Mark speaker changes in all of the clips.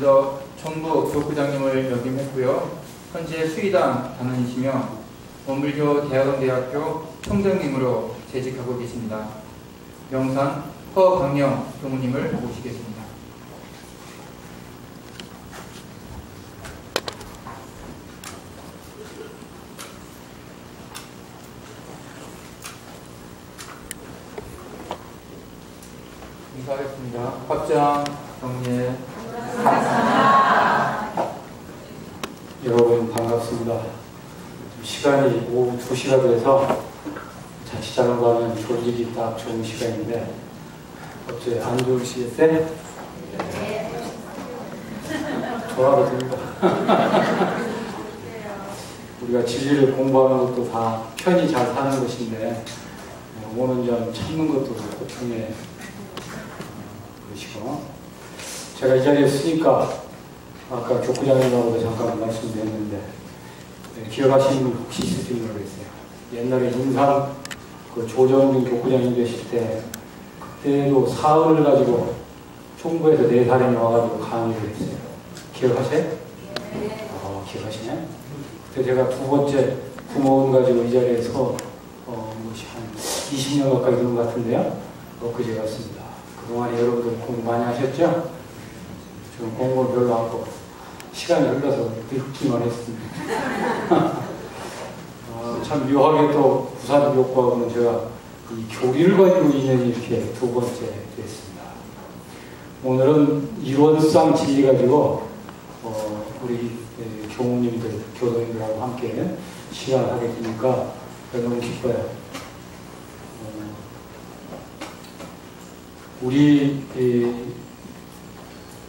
Speaker 1: 먼저 정부 교구장님을 역임했고요. 현재 수의당 단원이시며 원불교 대학원대학교 총장님으로 재직하고 계십니다. 명산 허강령 교무님을 모시겠습니다. 인사하겠습니다. 합장 정리해.
Speaker 2: 여러분 반갑습니다. 시간이 오후 2시가 돼서 자취자라고 하면 졸리기 딱 좋은 시간인데 어째 안 좋으시겠어요? 좋아도 됩니다. 우리가 진리를 공부하는 것도 다 편히 잘 사는 것인데 오는 점 참는 것도 고통의 것이고, 제가 이 자리에 쓰니까 아까 교구장님하고도 잠깐 말씀드렸는데 기억하시는 분 혹시 있을지 모르겠어요. 옛날에 인상 그 조정준 교구장님 계실 때 그때도 사흘을 가지고 총부에서 4사람이 와가지고 강의를 했어요. 기억하세요? 기억하시네? 그때 제가 두 번째 부모님 가지고 이 자리에서 한 20년 가까이 된 것 같은데요. 엊그제 같습니다. 그동안에 여러분들 공부 많이 하셨죠? 지금 공부를 별로 안 하고 시간이 흘러서 듣기만 했습니다. 참 묘하게 또 부산교구하고는 제가 이 교리를 가지고 인연이 이렇게 두 번째 됐습니다. 오늘은 이론상 진리 가지고 우리 교무님들, 교도님들하고 함께 시간을 하게 되니까 너무 기뻐요. 우리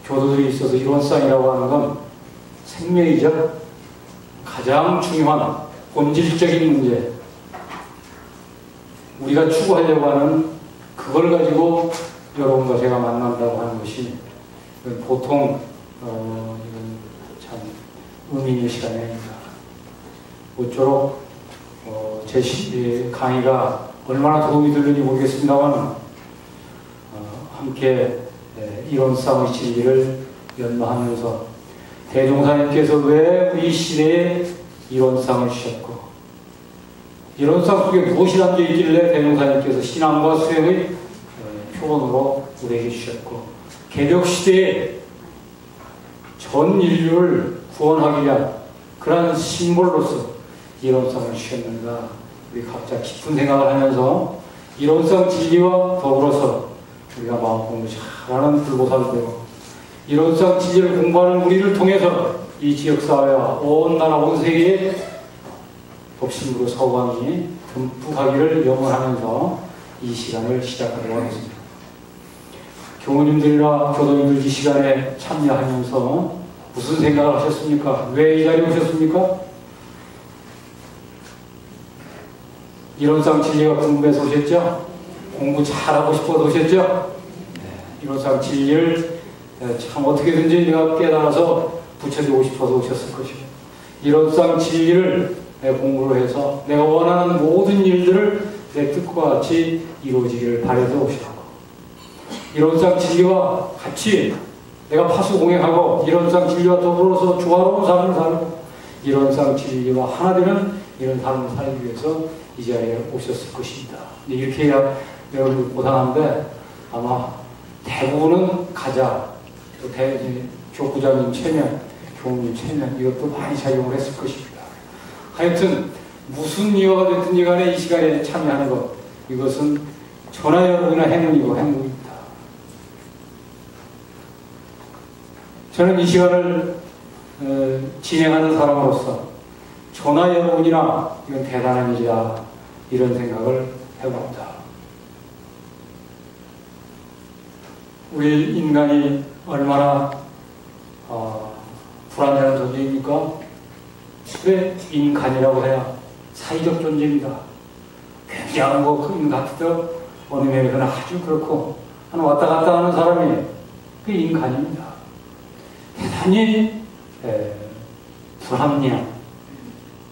Speaker 2: 교도들이 있어서 이론상이라고 하는 건 생명이죠. 가장 중요한 본질적인 문제, 우리가 추구하려고 하는 그걸 가지고 여러분과 제가 만난다고 하는 것이 보통 이건 참 의미 있는 시간이 아닙니다. 모쪼록 제 강의가 얼마나 도움이 되는지 모르겠습니다만 함께 이론상의 진리를 연마하면서 대종사님께서 왜 우리 시대에 이론상을 주셨고 이론상 속에 무엇이 담겨있길래 대종사님께서 신앙과 수행의 표본으로 우리에게 주셨고 개벽시대에 전 인류를 구원하기 위한 그러한 심볼로서 이론상을 주셨는가, 우리 각자 깊은 생각을 하면서 이론상 진리와 더불어서 우리가 마음 공부 잘하는 불보살이 되고 이론상 진리를 공부하는 우리를 통해서 이 지역사회와 온 나라 온 세계에 법신부로 서광이 듬뿍 하기를 염원하면서 이 시간을 시작하려고 하겠습니다. 교우님들이나 교도님들 이 시간에 참여하면서 무슨 생각을 하셨습니까? 왜 이 자리에 오셨습니까? 이론상 진리가 궁금해서 오셨죠? 공부 잘하고 싶어서 오셨죠? 이론상 진리를 참 어떻게든지 내가 깨달아서 붙여주고 싶어서 오셨을 것이고 이론상 진리를 공부를 해서 내가 원하는 모든 일들을 내 뜻과 같이 이루어지기를 바라서 오셨고 이론상 진리와 같이 내가 파수공행하고 이론상 진리와 더불어서 조화로운 삶을 살고 이론상 진리와 하나 되는 이런 삶을 살기 위해서 이 자리에 오셨을 것입니다. 이렇게 해야 여러분들 고상한데 아마 대부분은 가자, 또 교구장님 체면, 교우님 체면 이것도 많이 작용을 했을 것입니다. 하여튼 무슨 이유가 됐든지 간에 이 시간에 참여하는 것, 이것은 저나 여러분이나 행운이고 행복입니다. 저는 이 시간을 진행하는 사람으로서 저나 여러분이나 이건 대단한 일이다, 이런 생각을 해봅니다. 우리 인간이 얼마나 불안정한 존재입니까? 왜 인간이라고 해야 사회적 존재입니다. 굉장한 큰 같은 어느 면에서는 아주 그렇고 하나 왔다 갔다 하는 사람이 그 인간입니다. 대단히 불합리한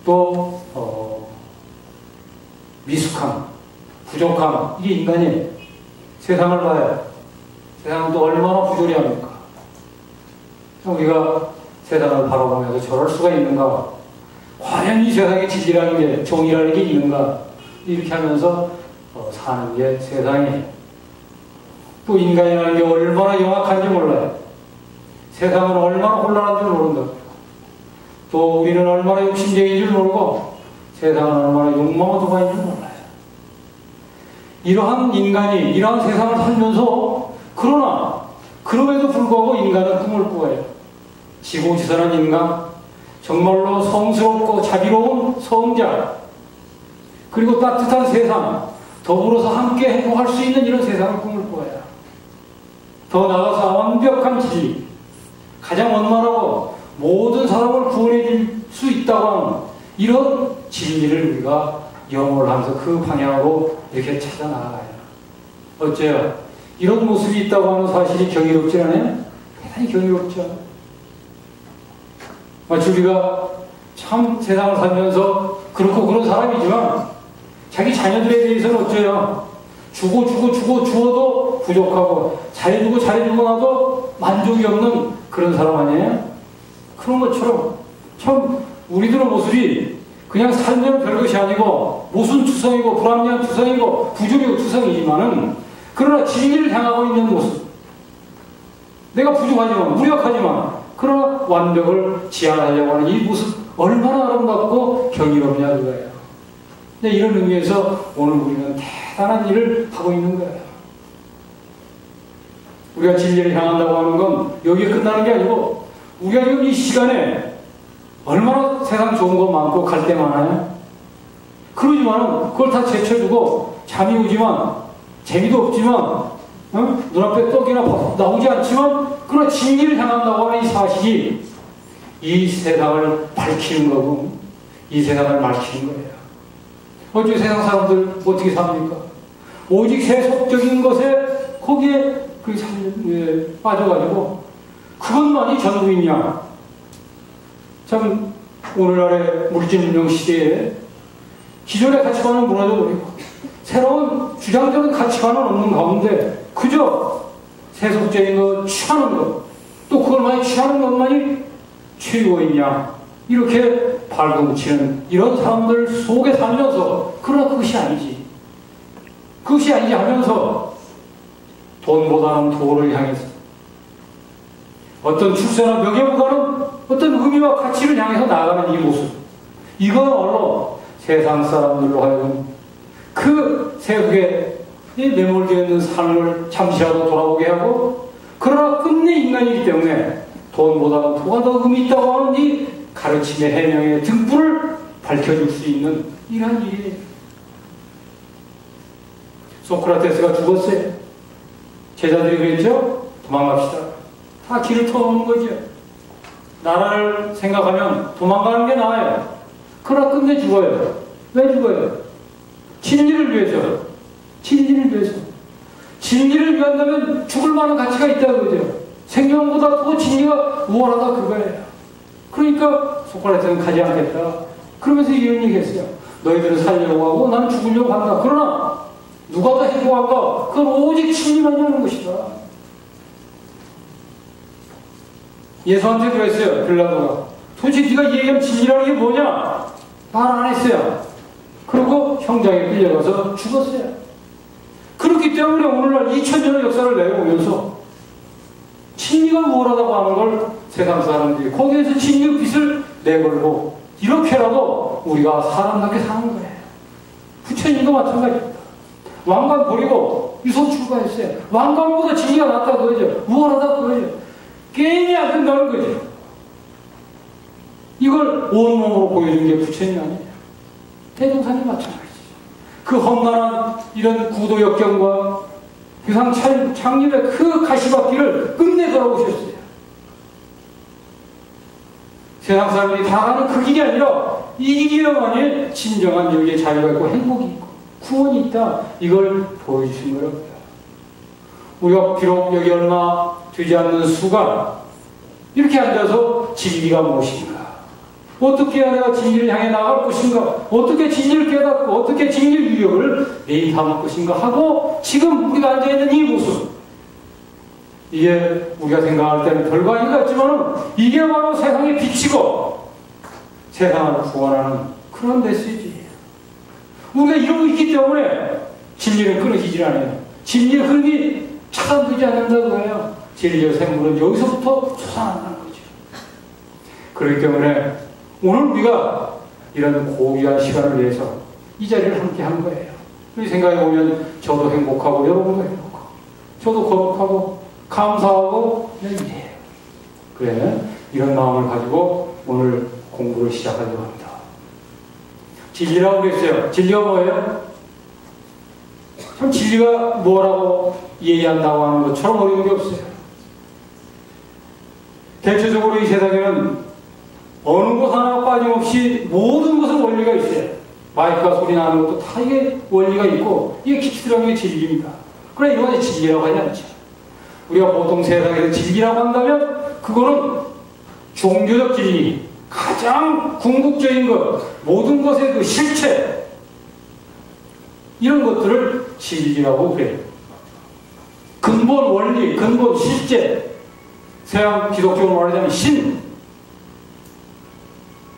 Speaker 2: 또 미숙함, 부족함, 이게 인간이에요. 세상을 봐요. 세상은 또 얼마나 부조리합니까? 우리가 세상을 바라보면서 저럴 수가 있는가? 과연 이 세상에 진리라는 게, 정의라는 게 있는가? 이렇게 하면서 사는 게 세상이. 또 인간이라는 게 얼마나 영악한지 몰라요. 세상은 얼마나 혼란한 줄 모른다. 또 우리는 얼마나 욕심쟁이인 줄 모르고 세상은 얼마나 욕망어도가인 줄 몰라요. 이러한 인간이 이러한 세상을 살면서 그러나 그럼에도 불구하고 인간은 꿈을 꾸어요. 지고지선한 인간, 정말로 성스럽고 자비로운 성자, 그리고 따뜻한 세상, 더불어서 함께 행복할 수 있는 이런 세상을 꿈을 꾸어요. 더 나아가서 완벽한 진리, 가장 원만하고 모든 사람을 구원해 줄 수 있다고 하는 이런 진리를 우리가 영업을 하면서 그 방향으로 이렇게 찾아 나가요. 어째요? 이런 모습이 있다고 하는 사실이 경이롭지 않아요? 대단히 경이롭죠. 마치 우리가 참 세상을 살면서 그렇고 그런 사람이지만 자기 자녀들에 대해서는 어째요? 주어도 부족하고 잘해주고 나도 만족이 없는 그런 사람 아니에요? 그런 것처럼 참 우리들의 모습이 그냥 살면 별것이 아니고 모순투성이고 불합리한 투성이고 부조리고 투성이지만은 그러나 진리를 향하고 있는 모습, 내가 부족하지만 무력하지만 그러나 완벽을 지향하려고 하는 이 모습 얼마나 아름답고 경이롭냐 그거예요. 근데 이런 의미에서 오늘 우리는 대단한 일을 하고 있는 거예요. 우리가 진리를 향한다고 하는 건 여기에 끝나는 게 아니고 우리가 지금 이 시간에 얼마나 세상 좋은 거 많고 갈 데 많아요? 그러지만 그걸 다 제쳐두고 잠이 오지만 재미도 없지만 눈앞에 떡이나 나오지 않지만 그러나 진리를 향한다고 하는 이 사실이 이 세상을 밝히는 거고 이 세상을 밝히는 거예요. 어째 세상 사람들 어떻게 삽니까? 오직 세속적인 것에 거기에 빠져가지고 그것만이 전부이냐? 참 오늘날의 물질문명 시대에 기존의 가치관은 무너져버리고 새로운 주장적인 가치관은 없는 가운데 그저 세속적인 것 취하는 것, 또 그걸 많이 취하는 것만이 최고이냐 이렇게 발동치는 이런 사람들 속에 살면서 그러나 그것이 아니지 하면서 돈보다는 도를 향해서 어떤 출세나 명예보다는 어떤 의미와 가치를 향해서 나아가는 이 모습, 이거야말로 세상 사람들로 하여금 그 세속에 매몰되어 있는 삶을 잠시라도 돌아보게 하고 그러나 끝내 인간이기 때문에 돈보다는 도가 더 의미 있다고 하는 이 가르침의 해명의 등불을 밝혀줄 수 있는 이러한 일이에요. 소크라테스가 죽었어요. 제자들이 그랬죠? 도망갑시다. 다 길을 터놓는 거죠. 나라를 생각하면 도망가는 게 나아요. 그러나 끝내 죽어요. 왜 죽어요? 진리를 위해서. 진리를 위한다면 죽을 만한 가치가 있다는 거죠. 생명보다 더 진리가 우월하다 그거예요. 그러니까 소크라테스는 가지 않겠다. 그러면서 이런 얘기 했어요. 너희들은 살려고 하고 난 죽으려고 한다. 그러나 누가 더 행복한가? 그건 오직 진리만이 하는 것이다. 예수한테 그랬어요. 빌라도가. 도대체 네가 얘기한 진리라는 게 뭐냐? 말 안 했어요. 그리고 형장에 끌려가서 죽었어요. 그렇기 때문에 오늘날 2000년의 역사를 내려오면서 진리가 무엇하다고 하는 걸 세상 사람들이 거기에서 진리의 빛을 내걸고 이렇게라도 우리가 사람답게 사는 거예요. 부처님도 마찬가지입니다. 왕관 버리고 유속 출가했어요. 왕관보다 진리가 낫다 그거죠. 무엇하다 그거죠. 게임이 안 된다는 거죠. 이걸 온몸으로 보여준 게 부처님 아니에요. 대종사님 마찬가지죠. 그 험난한 이런 구도 역경과 세상 창립의 그 가시밭길을 끝내 돌아오셨어요. 세상 사람들이 다 가는 그 길이 아니라 이 길이야만이 진정한 여기에 자유가 있고 행복이 있고 구원이 있다. 이걸 보여주신 거라고요. 우리가 비록 여기 얼마 되지 않는 수가 이렇게 앉아서 진리가 무엇인가? 어떻게 해야 내가 진리를 향해 나갈 것인가? 어떻게 진리를 깨닫고 어떻게 진리의 위력을 매입할 것인가 하고 지금 우리가 앉아있는 이 모습 이게 우리가 생각할 때는 별거 아닌 것 같지만 이게 바로 세상의 빛이고 세상을 구원하는 그런 메시지예요. 우리가 이러고 있기 때문에 진리는 끊어지질 않아요. 진리의 흐름이 차단되지 않는다고요. 진리의 샘물은 여기서부터 솟아난다는 거죠. 그렇기 때문에 오늘 우리가 이런 고귀한 시간을 위해서 이 자리를 함께 한 거예요. 생각해보면 저도 행복하고 여러분도 행복하고 저도 거룩하고 감사하고 이래요. 그래 이런 마음을 가지고 오늘 공부를 시작하려고 합니다. 진리라고 그랬어요. 진리가 뭐예요? 참 진리가 뭐라고 얘기한다고 하는 것처럼 어려운 게 없어요. 대체적으로 이 세상에는 어느 것 하나 빠짐없이 모든 것은 원리가 있어요. 마이크가 소리 나는 것도 다 이게 원리가 있고 이게 기초라는 게 진리입니다. 그러나 이건 진리라고 하지 않죠. 우리가 보통 세상에서 진리라고 한다면 그거는 종교적 진리, 가장 궁극적인 것, 모든 것의 그 실체 이런 것들을 진리라고 그래요. 근본 원리, 근본 실제, 서양 기독교로 말하자면 신,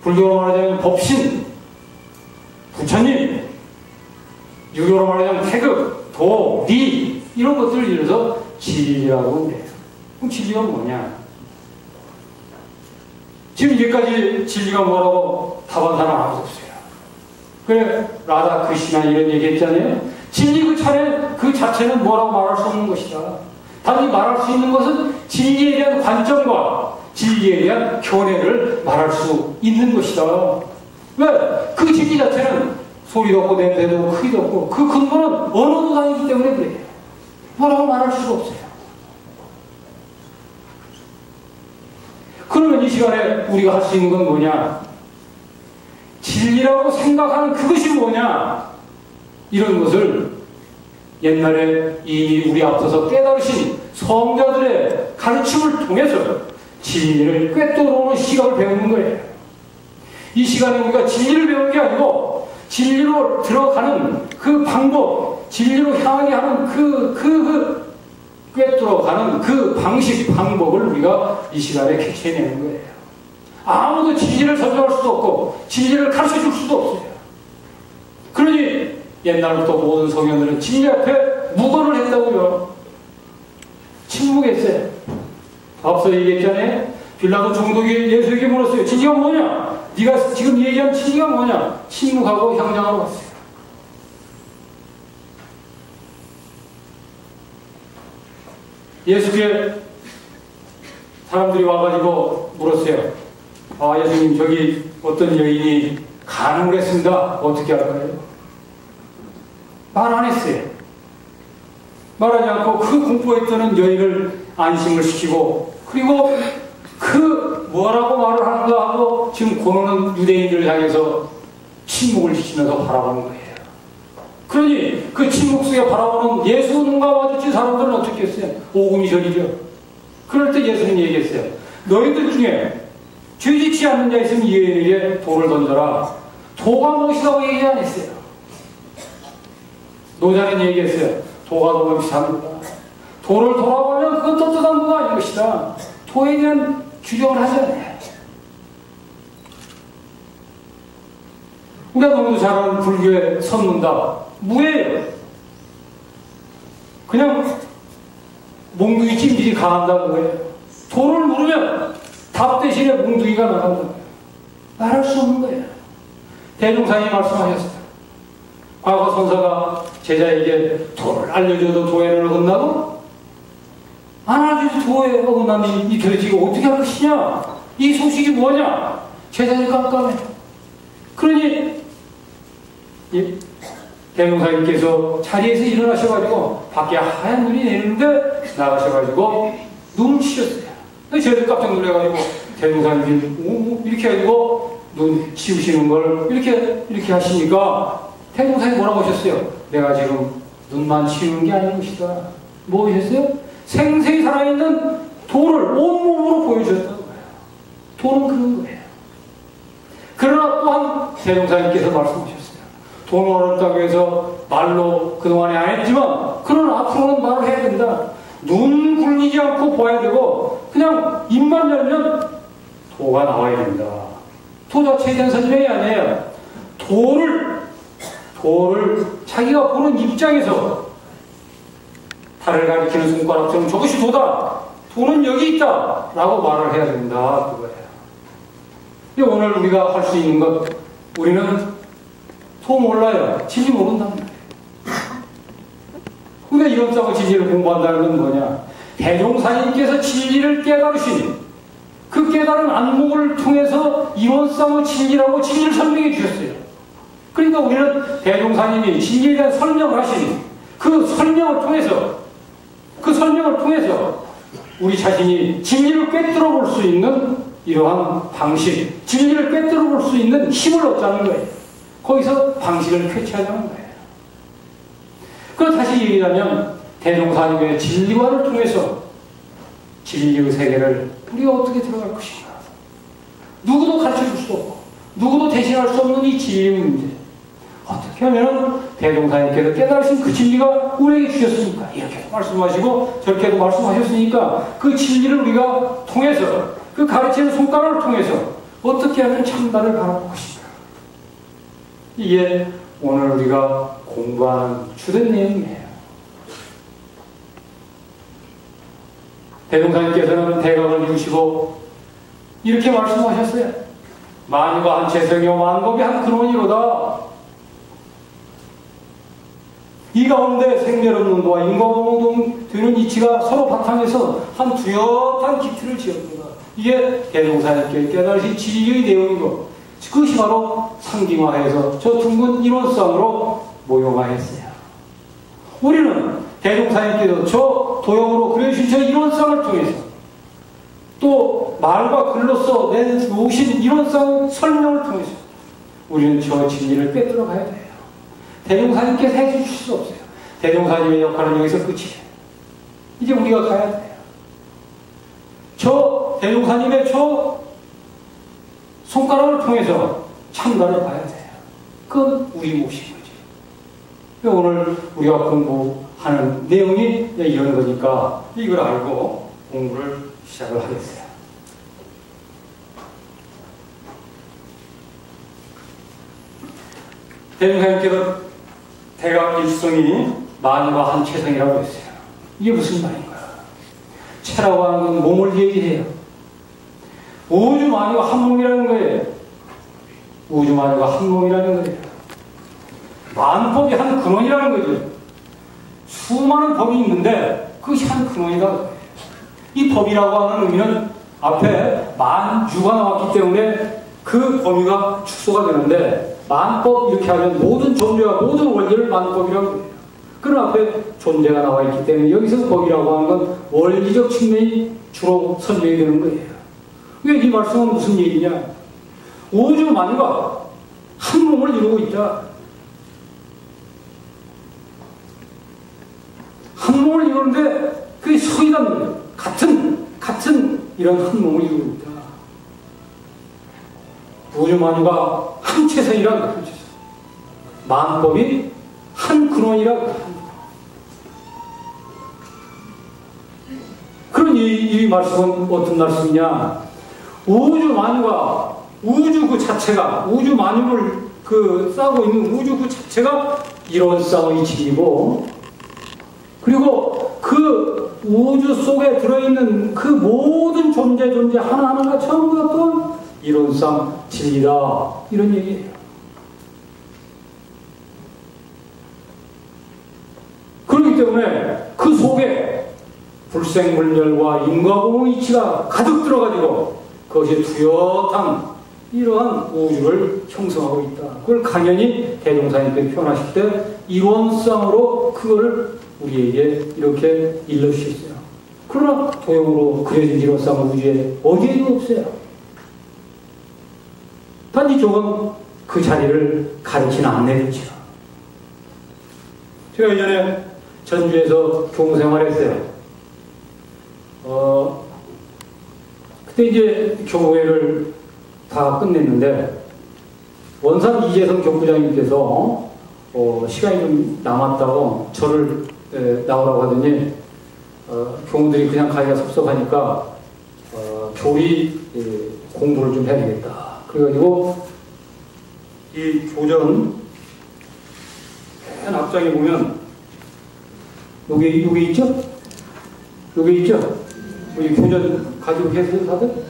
Speaker 2: 불교로 말하자면 법신, 부처님, 유교로 말하자면 태극, 도, 리 이런 것들을 이뤄서 진리라고 그래요. 그럼 진리가 뭐냐? 지금 이제까지 진리가 뭐라고 답한 사람 아무도 없어요. 그래 라다 크리시나 이런 얘기 했잖아요. 진리 그 자체는 뭐라고 말할 수 없는 것이다. 단지 말할 수 있는 것은 진리에 대한 관점과 진리에 대한 견해를 말할 수 있는 것이다. 왜? 그 진리 자체는 소리도 없고 냄새도 없고 크기도 없고 그 근본은 언어도 아니기 때문에 그래요. 뭐라고 말할 수가 없어요. 그러면 이 시간에 우리가 할 수 있는 건 뭐냐? 진리라고 생각하는 그것이 뭐냐? 이런 것을 옛날에 이미 우리 앞서서 깨달으신 성자들의 가르침을 통해서 진리를 꿰뚫어오는 시각을 배우는 거예요. 이 시간에 우리가 진리를 배우는 게 아니고 진리로 들어가는 그 방법, 진리로 향하게 하는 꿰뚫어가는 그 방식, 방법을 우리가 이 시간에 캐치해내는 거예요. 아무도 진리를 설명할 수도 없고 진리를 가르쳐줄 수도 없어요. 그러니 옛날부터 모든 성현들은 진리 앞에 묵언을 했다고요. 침묵했어요. 앞서 얘기했잖아요. 빌라도 총독이 예수에게 물었어요. 진리가 뭐냐? 네가 지금 얘기한 진리가 뭐냐? 침묵하고 향장하러 갔어요. 예수께 사람들이 와가지고 물었어요. 아, 예수님, 저기 어떤 여인이 간음을 했습니다. 어떻게 할까요? 말 안 했어요. 말하지 않고 그 공포에 떠는 여인을 안심을 시키고, 그리고 그 뭐라고 말을 하는가 하고 지금 고노는 유대인들을 향해서 침묵을 시키면서 바라보는 거예요. 그러니 그 침묵 속에 바라보는 예수 눈과 마주친 사람들은 어떻게 했어요? 오금이 저리죠. 그럴 때 예수님 얘기했어요. 너희들 중에 죄짓지 않는 자 있으면 이 여인에게 돌을 던져라. 도가 무엇이라고 얘기 안 했어요. 노자는 얘기했어요. 도가 무엇이 사는구나. 도를 돌아보면 그건 떳떳한 도가 아닌 것이다. 도에 대한 규정을 하지 않아요. 우리가 너무 잘 아는 불교의 선문답 무예요. 그냥 몽둥이 찜질이 강한다는 거예요. 도를 물으면 답 대신에 몽둥이가 나간다는 거예요. 말할 수 없는 거예요. 대종사님이 말씀하셨어요. 과거 선사가 제자에게 도를 알려줘도 도에를 어긋나고 안 알려줘도 도에 어긋나면 이 돼지가 어떻게 할 것이냐? 이 소식이 뭐냐? 제자들이 깜깜해. 그러니 대종사님께서 자리에서 일어나셔가지고 밖에 하얀 눈이 내리는데 나가셔가지고 눈을 치셨어요. 저희들 깜짝 놀래가지고 대종사님이 이렇게 해가지고 눈 치우시는 걸 이렇게 하시니까 대종사님이 뭐라고 하셨어요? 내가 지금 눈만 치우는 게 아닌 것이다. 뭐 하셨어요? 생생히 살아있는 도를 온몸으로 보여주셨다는 거예요. 도는 그런 거예요. 그러나 또한 대종사님께서 말씀하셨어요. 돈을 얻었다고 해서 말로 그동안에 안 했지만 그러나 앞으로는 말을 해야 된다. 눈 굴리지 않고 봐야 되고 그냥 입만 열면 도가 나와야 됩니다. 도 자체에 대한 설명이 아니에요. 도를 자기가 보는 입장에서 달을 가리키는 손가락처럼 저것이 도다. 도는 여기 있다. 라고 말을 해야 된다. 그거예요. 오늘 우리가 할 수 있는 것, 우리는 도 몰라요. 진리 모른단 말이에요. 우리가 이론상의 진리를 공부한다는 건 뭐냐? 대종사님께서 진리를 깨달으신 그 깨달은 안목을 통해서 이론상의 진리라고 진리를 설명해 주셨어요. 그러니까 우리는 대종사님이 진리에 대한 설명을 하시니 그 설명을 통해서 우리 자신이 진리를 꿰뚫어 볼 수 있는 이러한 방식, 진리를 꿰뚫어 볼 수 있는 힘을 얻자는 거예요. 거기서 방식을 쾌취하자는 거예요. 그럼 다시 얘기하면 대종사님의 진리관을 통해서 진리의 세계를 우리가 어떻게 들어갈 것인가. 누구도 가르쳐 줄 수 없고 누구도 대신할 수 없는 이 진리의 문제. 어떻게 하면 대종사님께서 깨달으신 그 진리가 우리에게 주셨으니까 이렇게도 말씀하시고 저렇게도 말씀하셨으니까 그 진리를 우리가 통해서 그 가르치는 손가락을 통해서 어떻게 하면 참나를 바라볼 것인가. 이게 오늘 우리가 공부하는 주된 내용이에요. 대종사님께서는 대각을 이루시고 이렇게 말씀하셨어요. 만유가 한 채성이요 만법이 한 근원이로다. 이 가운데 생멸없는 도와 인과공동 되는 이치가 서로 바탕에서 한 뚜렷한 기틀을 지었구나. 이게 대종사님께 깨달으신 진리의 내용이고 그것이 바로 상징화해서 저 둥근 이론상으로 모형화했어요. 우리는 대종사님께서 저 도형으로 그려주신 저 이론상을 통해서 또 말과 글로써 내놓으신 이론상 설명을 통해서 우리는 저 진리를 꿰뚫어 가야 돼요. 대종사님께서 해주실 수 없어요. 대종사님의 역할은 여기서 끝이에요. 이제 우리가 가야 돼요. 저 대종사님의 저 손가락을 통해서 참나를 봐야 돼요. 그건 우리 몫인 거지. 오늘 우리가 공부하는 내용이 이런 거니까 이걸 알고 공부를 시작을 하겠어요. 대종사님께서 대각 일성이 만유가 한 채성이라고 했어요. 이게 무슨 말인가? 채라고 하는 건 몸을 얘기해요. 우주 만유가 한 몸이라는 거예요. 우주 만유가 한 몸이라는 거예요. 만법이 한 근원이라는 거죠. 수많은 법이 있는데 그것이 한 근원이다. 이 법이라고 하는 의미는 앞에 만유가 나왔기 때문에 그 범위가 축소가 되는데 만법 이렇게 하면 모든 존재와 모든 원리를 만법이라고 해요. 그런 앞에 존재가 나와 있기 때문에 여기서 법이라고 하는 건 원리적 측면이 주로 설명이 되는 거예요. 왜 이 말씀은 무슨 얘기냐? 우주 만유가 한 몸을 이루고 있다. 한 몸을 이루는데 그게 서이단 같은 이런 한 몸을 이루고 있다. 우주 만유가 한 채성이라고 한 채성. 만법이 한 근원이라고. 그런 이 말씀은 어떤 말씀이냐? 우주 만유가 우주 그 자체가 우주 만유를 싸고 있는 우주 그 자체가 이론상의 진리고 그리고 그 우주 속에 들어있는 그 모든 존재 하나하나가 전부 다 또 이론상 진리다. 이런 얘기예요. 그렇기 때문에 그 속에 불생불멸과 인과공의 이치가 가득 들어가지고 그것이 뚜렷한 이러한 우주를 형성하고 있다. 그걸 강연히 대종사님께 표현하실 때 이론상으로 그걸 우리에게 이렇게 일러주셨어요. 그러나 도형으로 그려진 이론상 우주에 어디에도 없어요. 단 이쪽은 그 자리를 가리키는 안내겠죠. 제가 예전에 전주에서 교무생활했어요. 그때 이제 교회를 다 끝냈는데 원산 이재성 교구장님께서 시간이 좀 남았다고 저를 나오라고 하더니 교무들이 그냥 가기가 섭섭하니까 조리 공부를 좀 해야 되겠다. 그래가지고 이 교전 맨 앞장에 보면 여기 있죠? 여기 있죠? 우리 교전 가지고 계세요 다들?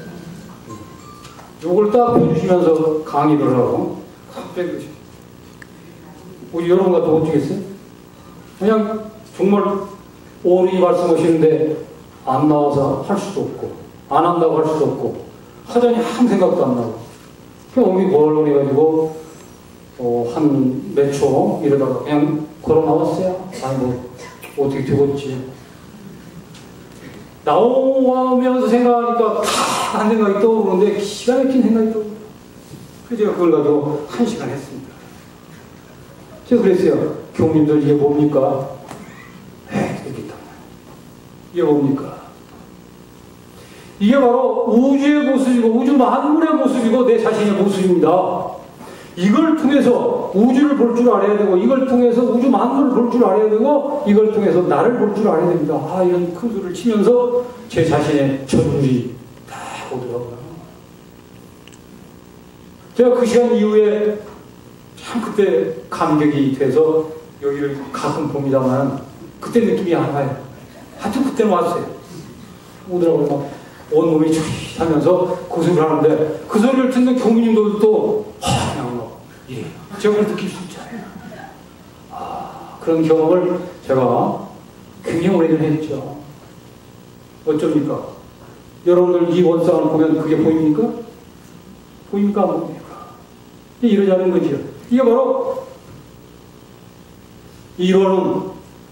Speaker 2: 요걸 딱 펴주시면서 강의를 하고 딱 빼주시고 우리 여러분과 어쩌겠어요? 그냥 정말 오리 말씀하시는데 안 나와서 할 수도 없고 안 한다고 할 수도 없고 하자니 아무 생각도 안 나고 그냥 오기 뭘 해가지고 한 몇 초 이러다가 그냥 걸어 나왔어요. 아니 뭐 어떻게 되겠지. 나오면서 생각하니까 한 생각이 떠오르는데 기가 막힌 생각이 떠오르고 그래서 제가 그걸 가지고 1시간 했습니다. 제가 그랬어요. 교우님들 이게 뭡니까? 되겠다. 이게 뭡니까? 이게 바로 우주의 모습이고 우주 만물의 모습이고 내 자신의 모습입니다. 이걸 통해서 우주를 볼 줄 알아야 되고 이걸 통해서 우주 만물을 볼 줄 알아야 되고 이걸 통해서 나를 볼 줄 알아야 됩니다. 이런 큰 소리를 치면서 제 자신의 전율이 다 오더라고요. 제가 그 시간 이후에 참 그때 감격이 돼서 여기를 가끔 봅니다만 그때 느낌이 안 와요. 하여튼 그때는 왔어요. 오더라고요. 막 온몸이 쫄깃하면서 그 소리를 하는데 그 소리를 듣는 교무님들도 그냥 막 이래요. 제가 그걸 느낄 수 있잖아요. 그런 경험을 제가 굉장히 오래전에 했죠. 어쩝니까? 여러분들 이 원상을 보면 그게 보입니까? 보입니까? 안 보입니까? 이러자는 거죠. 이게 바로 이거는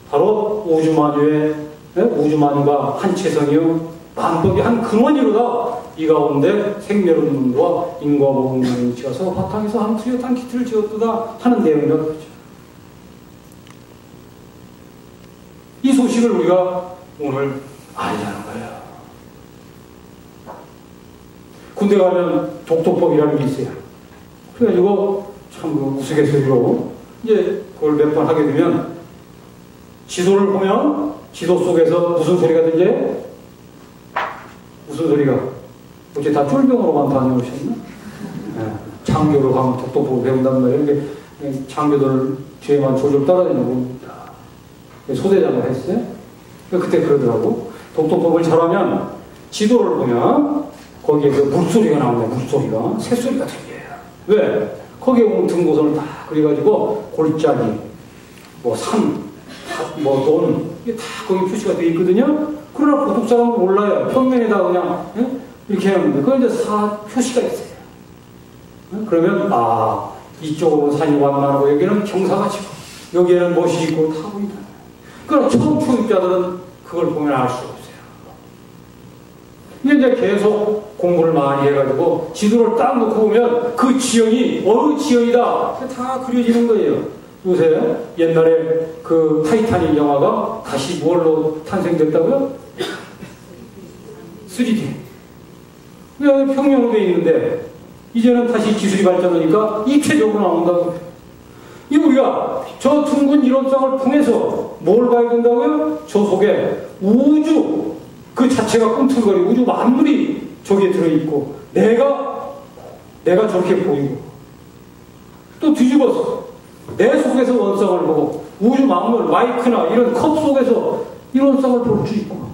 Speaker 2: 바로 우주만유의 우주만유가 한 체성이요 만법이 한 근원이로다. 이 가운데 생멸의 문도와 인과보응을 지어서 바탕에서 한 뚜렷한 기틀을 지었도다 하는 내용이라고 그러죠. 이 소식을 우리가 오늘 알자는 거예요. 군대 가면 독도법이라는 게 있어요. 그래가지고 참 그 우스갯소리로 이제 그걸 몇 번 하게 되면 지도를 보면 지도 속에서 무슨 소리가 들려요? 무슨 소리가? 어째 다 쫄병으로만 다녀오셨나? 네. 장교로 가면 독도법을 배운단 말이에요. 이게 장교들 뒤에만 졸졸 따라다니는 겁니다. 소대장을 했어요. 그때 그러더라고. 독도법을 잘하면 지도를 보면 거기에 그 물소리가 나온다. 물소리가. 새소리가 들려요. 왜? 거기에 보면 등고선을 다 그려가지고 골짜기, 뭐 산, 뭐 돈, 이게 다 거기 표시가 되어 있거든요. 그러나 보통 사람은 몰라요. 평면에다 그냥 이렇게 하는데 그건 이제 표시가 있어요. 그러면 이쪽으로는 산이 완만하고 여기는 경사가 지고 여기에는 멋이 있고 다 보인다. 그러나 처음 초입자들은 그걸 보면 알 수가 없어요. 이제 계속 공부를 많이 해가지고 지도를 딱 놓고 보면 그 지형이 어느 지형이다 다 그려지는 거예요. 요새 옛날에 그 타이타닉 영화가 다시 뭘로 탄생됐다고요? 3D. 그냥 평면으로 되어 있는데 이제는 다시 기술이 발전하니까 입체적으로 나온다고. 이 우리가 저 둥근 이론상을 통해서 뭘 봐야 된다고요? 저 속에 우주 그 자체가 꿈틀거리고 우주 만물이 저기에 들어있고 내가 저렇게 보이고 또 뒤집어서 내 속에서 원성을 보고 우주 만물 마이크나 이런 컵 속에서 이론상을 볼 수 있고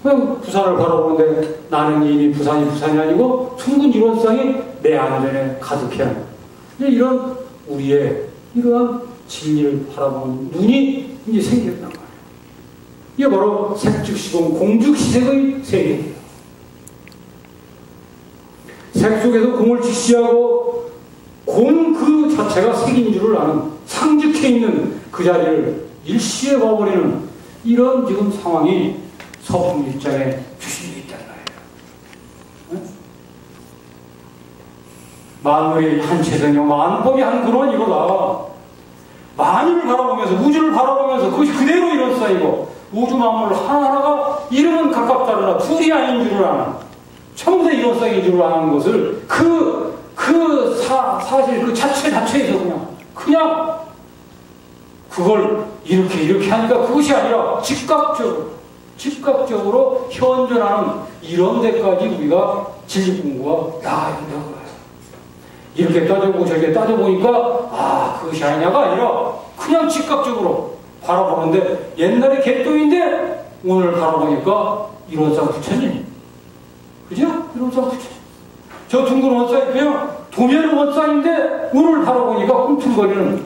Speaker 2: 그냥 부산을 바라보는데 나는 이미 부산이 아니고 둥근 이론상이 내 안전에 가득해 하는 이런 우리의 이러한 진리를 바라보는 눈이 이제 생겼단 말이에요. 이게 바로 색즉시공 공즉시색의 세계예요. 색 속에서 공을 직시하고 공 그 자체가 색인 줄을 아는 상즉해 있는 그 자리를 일시에 봐버리는 이런 지금 상황이 서품 입장에 주신이 있다는 거예요. 만물이 한 체성이요 만법이 한 근원 이거다. 만유를 바라보면서 우주를 바라보면서 그것이 그대로 이런 쌓이고 우주 만물 하나하나가 이름은 각각 다르나 둘이 아닌 줄을 아는 청대 이론상인 줄을 아는 것을 사실 그 자체에서 그냥 그걸 이렇게 하니까 그것이 아니라 즉각적으로 현존하는 이런 데까지 우리가 진리 공부가 나아야 된다고 해요. 이렇게 따져보고 저렇게 따져보니까 그것이 아니냐가 아니라 그냥 즉각적으로 바라보는데 옛날에 개똥인데 오늘 바라보니까 이론상 부처님. 그죠? 이론상 부처님. 저 둥근 원상이 그냥 도면은 원상인데 오늘 바라보니까 꿈틀거리는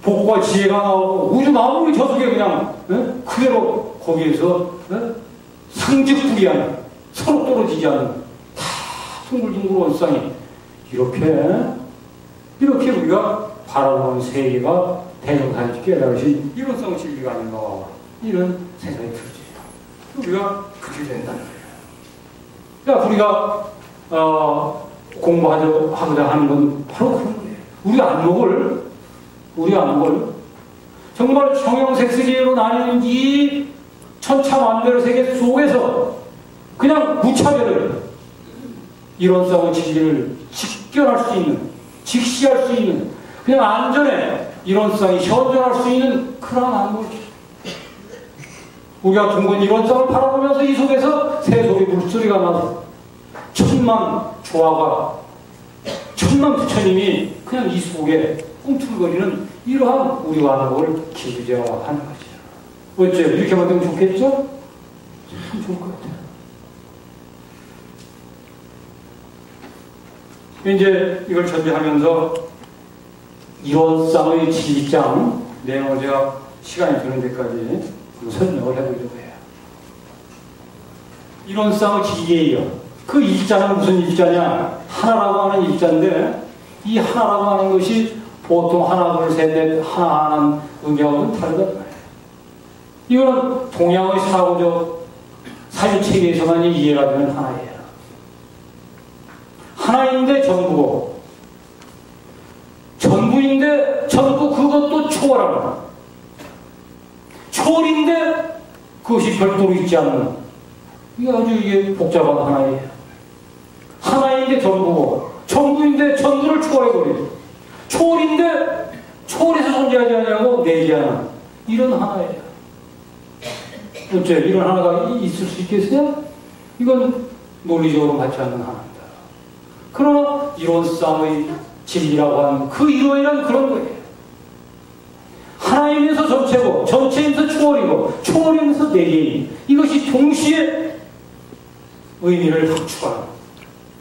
Speaker 2: 복과 지혜가 나오고 우주 마무리 저 속에 그냥 그대로 거기에서 상직불이한 서로 떨어지지 않는 다 둥글둥글 원상이 이렇게 우리가 바라보는 세계가 대종사님이 깨달으신 이론성 진리가 아닌가 이런 생각이 들죠. 우리가 그렇게 된다는 거예요. 그러니까 우리가 공부하고자 하는 건 바로 그런 거예요. 우리가 안목을 정말 형형색색으로 나뉘는 이 천차만별의 세계 속에서 그냥 무차별을 이론성의 진리를 직결할 수 있는, 직시할 수 있는, 그냥 안전에 이론성이 현존할 수 있는 그런 안목이죠. 우리가 둥근 이론성을 바라보면서 이 속에서 새소리 물소리가 나서 천만 조화가 천만 부처님이 그냥 이 속에 꿈틀거리는 이러한 우리와 안목을 기르자 하는 것이죠. 어째 이렇게 만들면 좋겠죠? 참 좋을 것 같아요. 이제 이걸 전제하면서 이론상의 진리장 내용을 제가 시간이 되는 데까지 설명을 해보려고 해요. 이론상의 진리예요. 그 일자는 무슨 일자냐? 하나라고 하는 일자인데 이 하나라고 하는 것이 보통 하나, 둘, 셋, 넷, 하나 하는 의미하고는 다르단 말이에요. 이거는 동양의 사고적 사유체계에서만 이해가 되는 하나예요. 하나인데 전부고 전부인데 전부 그것도 초월하는 초월인데 그것이 별도로 있지 않는 이게 아주 이게 복잡한 하나예요. 하나인데 전부고 전부인데 전부를 초월해버리고 초월인데 초월해서 존재하지 않냐고 내재하는 이런 하나예요. 어째 이런 하나가 있을 수 있겠어요? 이건 논리적으로 맞지 않는 하나입니다. 그러나 이론상의 진리라고 하는 그 이론이란 그런 거예요. 하나이면서 전체고 전체이면서 초월이고 초월이면서 내개인 이것이 동시에 의미를 감추하는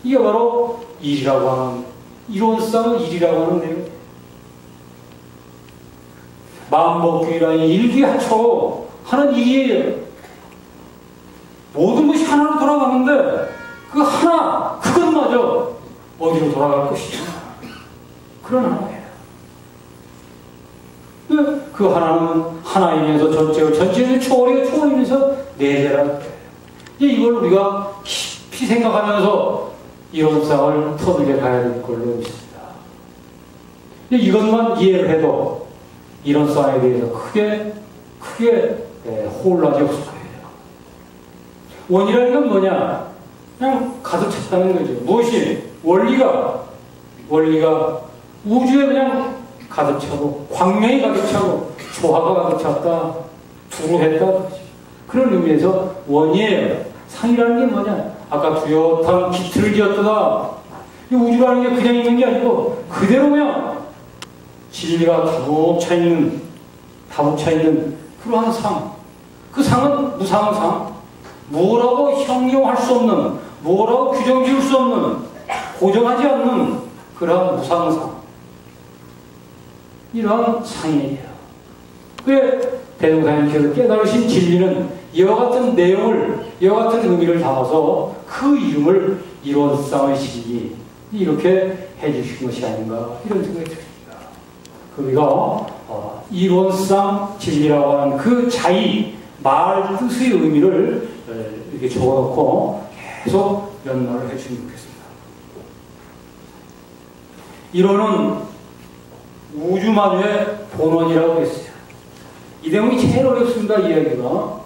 Speaker 2: 이게 바로 일이라고 하는 이론상의 일이라고 하는 내용이에요. 만법규이라니 일기하초 하는 일이에요. 모든 것이 하나로 돌아가는데 그 하나 그것마저 어디로 돌아갈 것이냐 그런 하나예요. 그 하나는 하나이면서 전체고 전체에서 초월이면서 내재라는 거예요. 이걸 우리가 깊이 생각하면서 이론상을 터득해 가야 될 걸로 믿습니다. 이것만 이해를 해도 이론상에 대해서 크게 혼란이 없을 거예요. 원이라는 건 뭐냐? 그냥 가득 찼다는 거죠. 무엇이? 원리가 우주에 그냥 가득 차고 광명이 가득 차고 조화가 가득 찼다. 두루했다. 그런 의미에서 원이에요. 상이라는 게 뭐냐? 아까 두렷한 기틀을 지었다가 이 우주라는 게 그냥 있는 게 아니고 그대로 그냥 진리가 다복 차 있는 그러한 상. 그 상은 무상한 상. 뭐라고 형용할 수 없는, 뭐라고 규정 지을 수 없는, 고정하지 않는 그러한 무상상. 이러한 상이에요. 그래 대종사님께서 깨달으신 진리는 이와 같은 내용을, 이와 같은 의미를 담아서 그 이름을 이론상의 진리 이렇게 해주신 것이 아닌가 이런 생각이 듭니다. 우리가 이론상 진리라고 하는 그 자의, 말 뜻의 의미를 이렇게 적어놓고 계속 연마를 해주시면 좋겠습니다. 이론은 우주만유의 본원이라고 했어요. 이 내용이 제일 어렵습니다. 이야기가.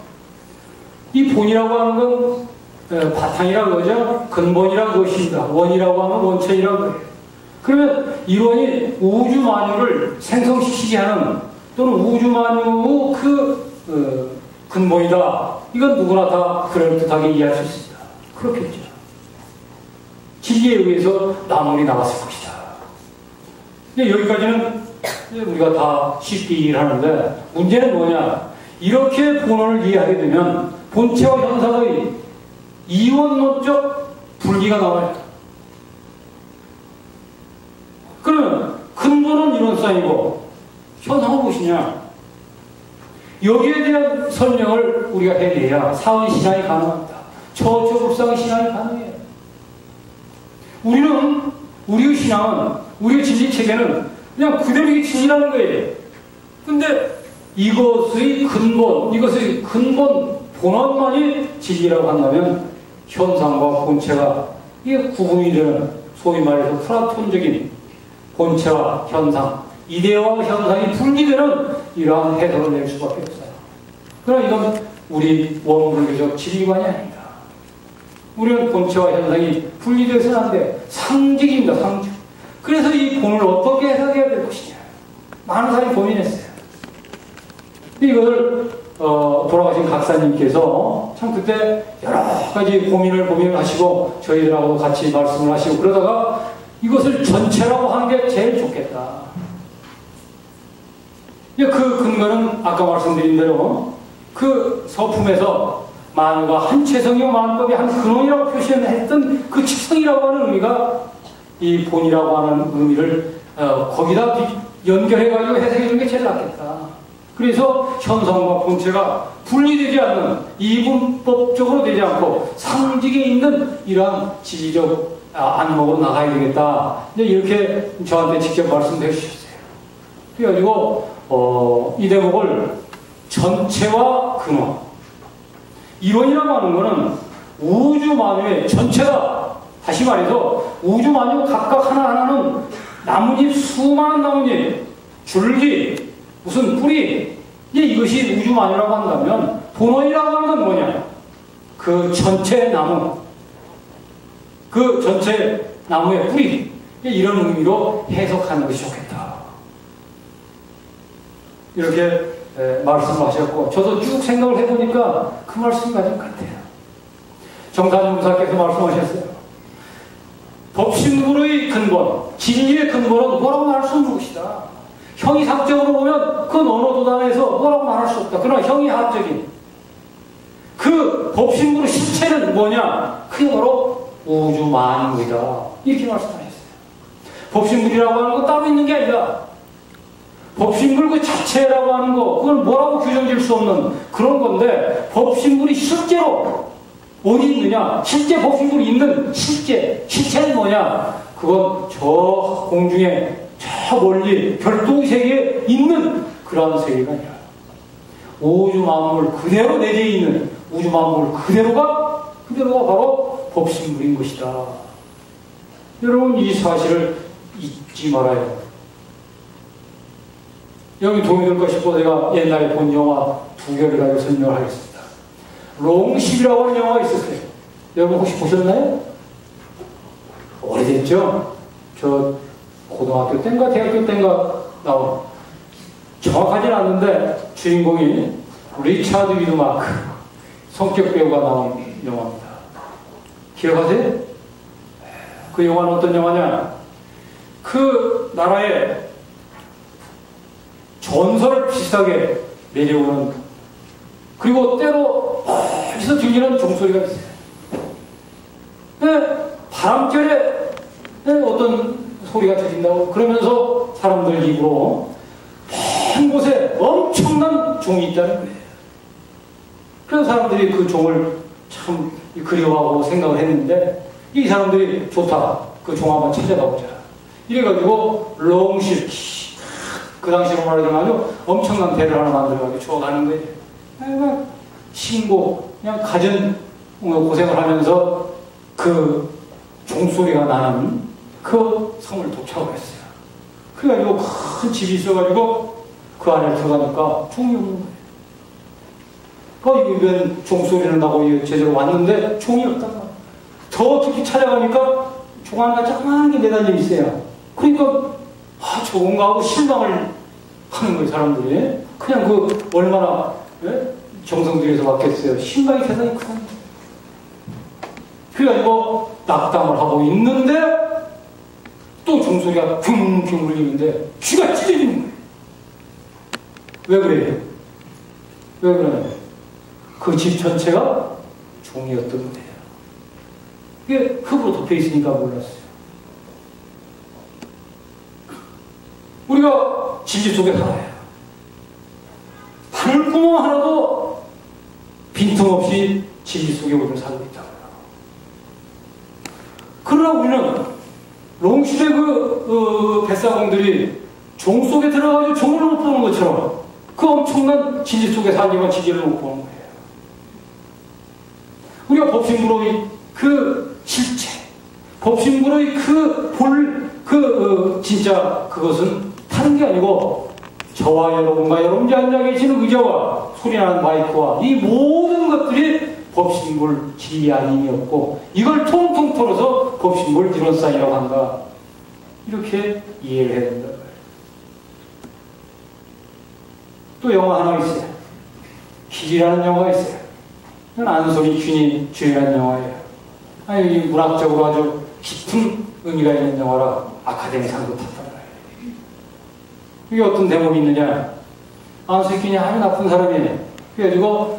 Speaker 2: 이 본이라고 하는 건 바탕이라고 그러죠. 근본이라고 것입니다. 원이라고 하면 원천이라고 해요. 그러면 이론이 우주 만유를 생성시키게 하는 또는 우주만유 근본이다. 이건 누구나 다 그럴듯하게 이해할 수 있습니다. 그렇겠죠. 진리에 의해서 나물이 나왔을 것이다. 여기까지는 우리가 다 쉽게 이해를 하는데, 문제는 뭐냐? 이렇게 본원을 이해하게 되면 본체와 현상의 이원론적 분리가 나와요. 그러면 근본은 이론상이고 현상은 무엇이냐? 여기에 대한 설명을 우리가 해내야 사원신앙이 가능합니다. 처처불상의 신앙이 가능해요. 우리의 신앙은, 우리의 진리체계는 그냥 그대로 이게 진리라는 거예요. 근데 이것의 근본, 본원만이 진리라고 한다면 현상과 본체가 이게 구분이 되는, 소위 말해서 플라톤적인 본체와 현상, 이데아와 현상이 분리되는 이러한 해석을 낼 수밖에 없어요. 그러나 이건 우리 원불교적 진리관이 아닙니다. 우리는 본체와 현상이 분리되어서는 안 돼요. 상직입니다, 상직. 그래서 이 본을 어떻게 해석해야 될 것이냐. 많은 사람이 고민했어요. 이것을 돌아가신 각사님께서 참 그때 여러 가지 고민을 하시고 저희들하고 같이 말씀을 하시고 그러다가 이것을 전체라고 하는 게 제일 좋겠다. 그 근거는 아까 말씀드린 대로 그 서품에서 만유가 한 체성이요 만법이 한 근원이라고 표시했던 그 측성이라고 하는 의미가 이 본이라고 하는 의미를 거기다 연결해가지고 해석해주는 게 제일 낫겠다. 그래서 현상과 본체가 분리되지 않는, 이분법적으로 되지 않고 상직에 있는 이러한 지리적 안목으로 나가야 되겠다. 이렇게 저한테 직접 말씀해 주셨어요. 그래가지고 이 대목을 전체와 근원, 이론이라고 하는 것은 우주 만유의 전체다. 다시 말해서 우주 만유 각각 하나하나는 나뭇잎, 수많은 나뭇잎, 줄기, 무슨 뿌리, 이것이 우주 만유라고 한다면 본원이라고 하는 건 뭐냐? 그 전체 나무, 그 전체 나무의 뿌리, 이런 의미로 해석하는 것이 좋겠다. 이렇게 말씀하셨고, 저도 쭉 생각을 해보니까 그 말씀이 맞은 것 같아요. 정사님사께서 말씀하셨어요. 법신불의 근본, 진리의 근본은 뭐라고 말할 수 없는 것이다. 형이상적으로 보면 그 어느 도단에서 뭐라고 말할 수 없다. 그러나 형이합적인 그 법신불의 실체는 뭐냐? 그게 바로 우주만유이다. 이렇게 말씀하셨어요. 법신불이라고 하는 거 따로 있는 게 아니라 법신불 그 자체라고 하는 거, 그건 뭐라고 규정질 수 없는 그런 건데, 법신불이 실제로 어디 있느냐? 실제 법신불이 있는 실체는 뭐냐? 그건 저 공중에, 저 멀리 별도 세계에 있는 그러한 세계가 아니라 우주 만물 그대로 내재해 있는 우주 만물 그대로가 바로 법신불인 것이다. 여러분, 이 사실을 잊지 말아요. 여기 도움이 될까 싶어 내가 옛날에 본 영화 두 개를 가지고 설명을 하겠습니다. 롱십이라고 하는 영화가 있었어요. 여러분 혹시 보셨나요? 오래됐죠? 저 고등학교 때인가 대학교 때인가 나온, 정확하진 않는데 주인공이 리차드 위드마크, 성격 배우가 나온 영화입니다. 기억하세요? 그 영화는 어떤 영화냐? 그 나라에 전설을 비슷하게 내려오는, 그리고 때로 어디서 들리는 종소리가 있어요. 바람결에 어떤 소리가 들린다고 그러면서 사람들 입으로 먼 곳에 엄청난 종이 있다는 거예요. 그래서 사람들이 그 종을 참 그리워하고 생각을 했는데, 이 사람들이 좋다, 그 종 한번 찾아가보자 이래가지고 롱실, 그 당시로 말하자면 아주 엄청난 배를 하나 만들어가지고 주워가는 거예요. 신고, 그냥 가진 고생을 하면서 그 종소리가 나는 그 섬을 도착을 했어요. 그래가지고 큰 집이 있어가지고 그 안에 들어가니까 종이 없는 거예요. 이건 종소리는 나고 제대로 왔는데 종이 없단 말이에요. 더 깊이 찾아가니까 종 하나가 조그맣게 매달려 있어요. 그러니까 좋은가 하고 실망을 하는 거예요, 사람들이. 그냥 그 얼마나 정성 들여서 왔겠어요. 신방이 대단히 크다. 그래가지고 낙담을 하고 있는데 또 종소리가 쿵쿵 울리는데 귀가 찢어지는 거예요. 왜 그래요? 왜 그러냐? 그 집 전체가 종이었던 거예요. 이게 흙으로 덮여 있으니까 몰랐어요. 우리가 진지 속에 살아요. 바늘구멍 하나도 빈틈없이 진지 속에 우리는 살고 있다고요. 그러나 우리는 롱시대 뱃사공들이 종 속에 들어가서 종을 못 보는 것처럼 그 엄청난 진지 속에 살지만 진지를 못 보는 거예요. 우리가 법신부로의 그 실체, 법신부로의 진짜 그것은 다른 게 아니고 저와 여러분과 여러분이 앉아 계시는 의자와 소리나는 마이크와 이 모든 것들이 법신불 진리 아님이었고 이걸 통통 털어서 법신불 이론상이라고 한다. 이렇게 이해를 해야 된다. 또 영화 하나 있어요. 길이라는 영화가 있어요. 이건 안소리 균이 주연한 영화예요. 아니, 문학적으로 아주 깊은 의미가 있는 영화라 아카데미상도 탔단 말이에요. 이게 어떤 대목이 있느냐? 안소리 균이 아주 나쁜 사람이에요. 그래가지고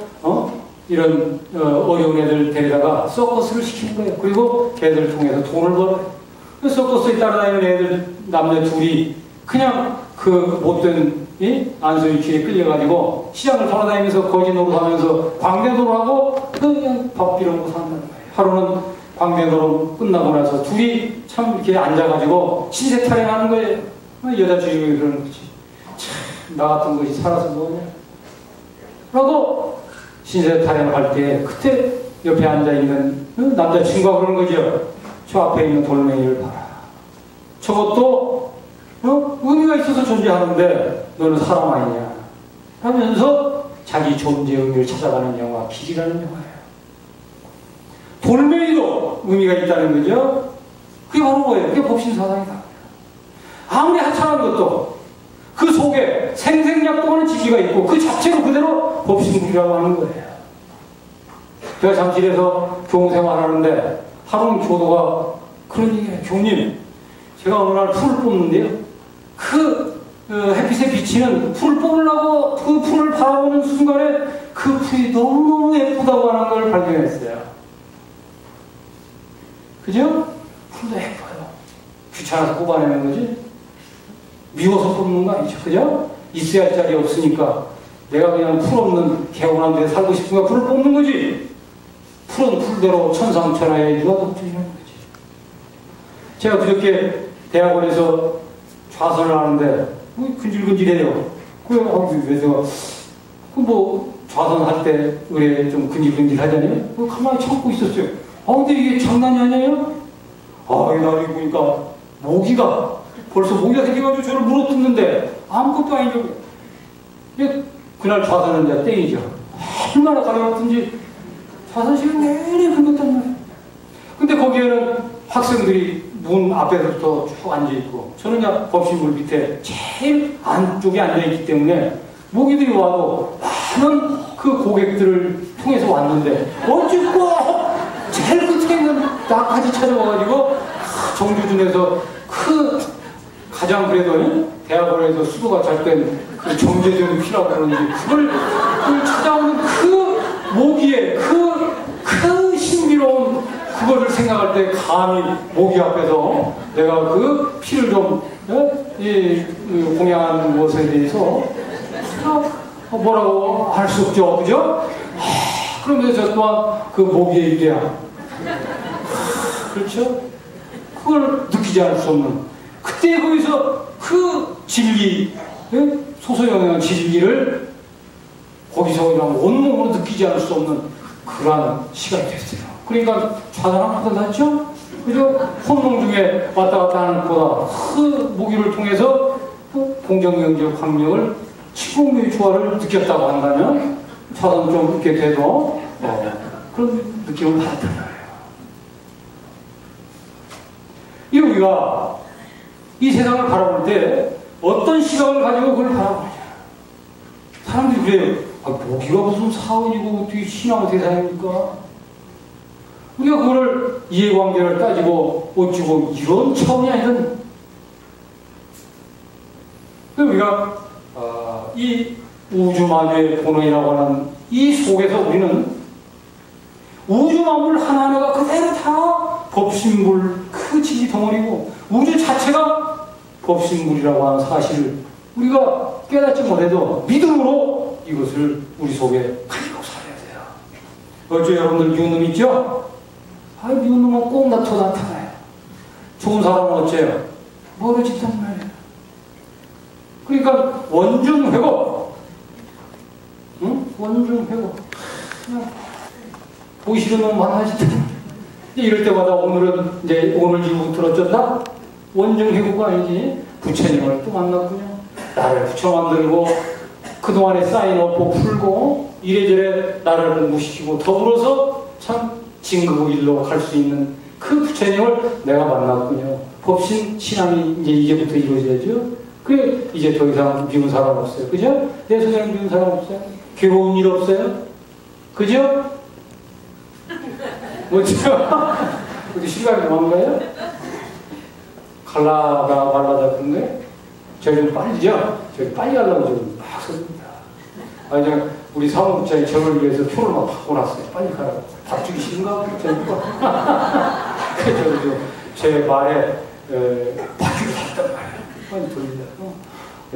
Speaker 2: 이런 어려운 애들 데려다가 서커스를 시키는 거예요. 그리고 걔들 통해서 돈을 벌어요. 그 서커스에 따라다니는 애들 남녀 둘이 그냥 그 못된 안소리 쥐에 끌려가지고 시장을 돌아다니면서 거지 노릇하면서 광대 노릇하고 그냥 밥 빌어먹고 산다는 거예요. 하루는 광대 노릇 끝나고 나서 둘이 참 이렇게 앉아가지고 신세 타령하는 거예요. 여자 주인공이 그러는 거지. 참, 나 같은 것이 살아서 뭐냐? 라고 신세 타령을 할 때 그때 옆에 앉아있는 남자친구가 그러는 거죠. 저 앞에 있는 돌멩이를 봐라. 저것도 의미가 있어서 존재하는데 너는 사람 아니냐 하면서 자기 존재의 의미를 찾아가는 영화 길이라는 영화예요. 돌멩이도 의미가 있다는 거죠. 그게 바로 뭐예요? 그게 법신사상이다. 아무리 하찮은 것도 그 속에 생생약동하는 지지가 있고 그 자체로 그대로 법신불이라고 하는 거예요. 제가 잠실에서 교웅생활하는데 하루는 교도가 그런 얘기예요. 교님, 제가 어느 날 풀을 뽑는데요. 햇빛에 비치는 풀을 뽑으려고 그 풀을 바라보는 순간에 그 풀이 너무너무 예쁘다고 하는 걸 발견했어요. 그죠? 풀도 예뻐요. 귀찮아서 뽑아내는 거지? 미워서 뽑는 거 아니죠. 그죠? 있어야 할 자리 없으니까 내가 그냥 풀 없는 개운한 데 살고 싶으니까 풀을 뽑는 거지. 풀은 풀대로 천상천하에 누가 독주이는 거지. 제가 그저께 대학원에서 좌선을 하는데 근질근질해요. 왜 제가 좌선할 때 왜 좀 근질근질 하잖아요. 가만히 참고 있었어요. 근데 이게 장난이 아니에요? 이 날이 보니까 모기가 생겨가지고 저를 물어뜯는데 아무것도 아니죠. 그날 좌선은 이제 땡이죠. 얼마나 가려웠든지 좌선 시간 내내 긁었단 말이에요. 근데 거기에는 학생들이 문 앞에서부터 쭉 앉아있고 저는 그냥 법신불 밑에 제일 안쪽에 앉아있기 때문에 모기들이 와도 많은 그 고객들을 통해서 왔는데 어찌고 제일 끝에 있는 나까지 찾아와가지고 정주준에서 가장 그래도 대학원에서 수도가 잘 된 그 정제되는 피라고 그러는데 그걸 찾아오는 그 모기의 그 신비로운 그거를 생각할 때 감히 모기 앞에서 내가 그 피를 좀 공양하는 것에 대해서 뭐라고 할 수 없죠. 그죠? 그런데 저 또한 그 모기의 입대야. 그렇죠? 그걸 느끼지 않을 수 없는 그때 거기서 그 진리 소소영한 진리를 거기서 그냥 온몸으로 느끼지 않을 수 없는 그러한 시간이 됐어요. 그러니까 좌선한 것도 낫죠? 그죠? 혼농 중에 왔다 갔다 하는 것보다 그 모기를 통해서 공정경제적 강력을 치공의 조화를 느꼈다고 한다면 좌선 좀 이렇게 돼도 그런 느낌을 받았단 말이에요. 이 우리가 이 세상을 바라볼 때 어떤 시각을 가지고 그걸 바라보냐. 사람들이 그래요. 모기가 무슨 사원이고 어떻게 신하고 대상입니까? 우리가 그거를 이해관계를 따지고 어찌고 이런 차원이 아니던 우리가 이 우주만유의 본원이라고 하는 이 속에서 우리는 우주만물 하나하나가 그대로 다 법신물 그 진리 덩어리고 우주 자체가 법신물이라고 하는 사실을 우리가 깨닫지 못해도 믿음으로 이것을 우리 속에 가지고 살아야 돼요. 어째 여러분들 미운 놈 있죠? 미운 놈은 꼭 나타나요. 좋은 사람은 어째요? 멀어진단 말이에요. 그러니까 원중회고, 응? 원중회고. 그냥 보기 싫은 놈 많아지죠. 이럴 때마다 오늘은 이제 오늘 이후부터 어쩐다? 원중회고가 아니지. 부처님을 또 만났군요. 나를 부처 만들고 그동안에 쌓인 업보 풀고 이래저래 나를 공부시키고 더불어서 참 진급의 일로 갈 수 있는 그 부처님을 내가 만났군요. 법신 신앙이 이제 이제부터 이루어져야죠. 그래 이제 더 이상 미운 사람 없어요. 그죠? 내 선생님 미운 사람 없어요? 괴로운 일 없어요? 그죠? 뭐죠? 어디 시간이 많은가요? 갈라다 그런 거예요? 저희 좀 빨리죠? 저희 빨리 가려고 좀 막 섭니다. 아니, 우리 사무국장이 저를 위해서 표를 막 바꿔놨어요. 빨리 가라고. 밥 주기 싫은가? 그래서 제 말에 바뀌고 싶단 말이에요. 빨리 돌리자.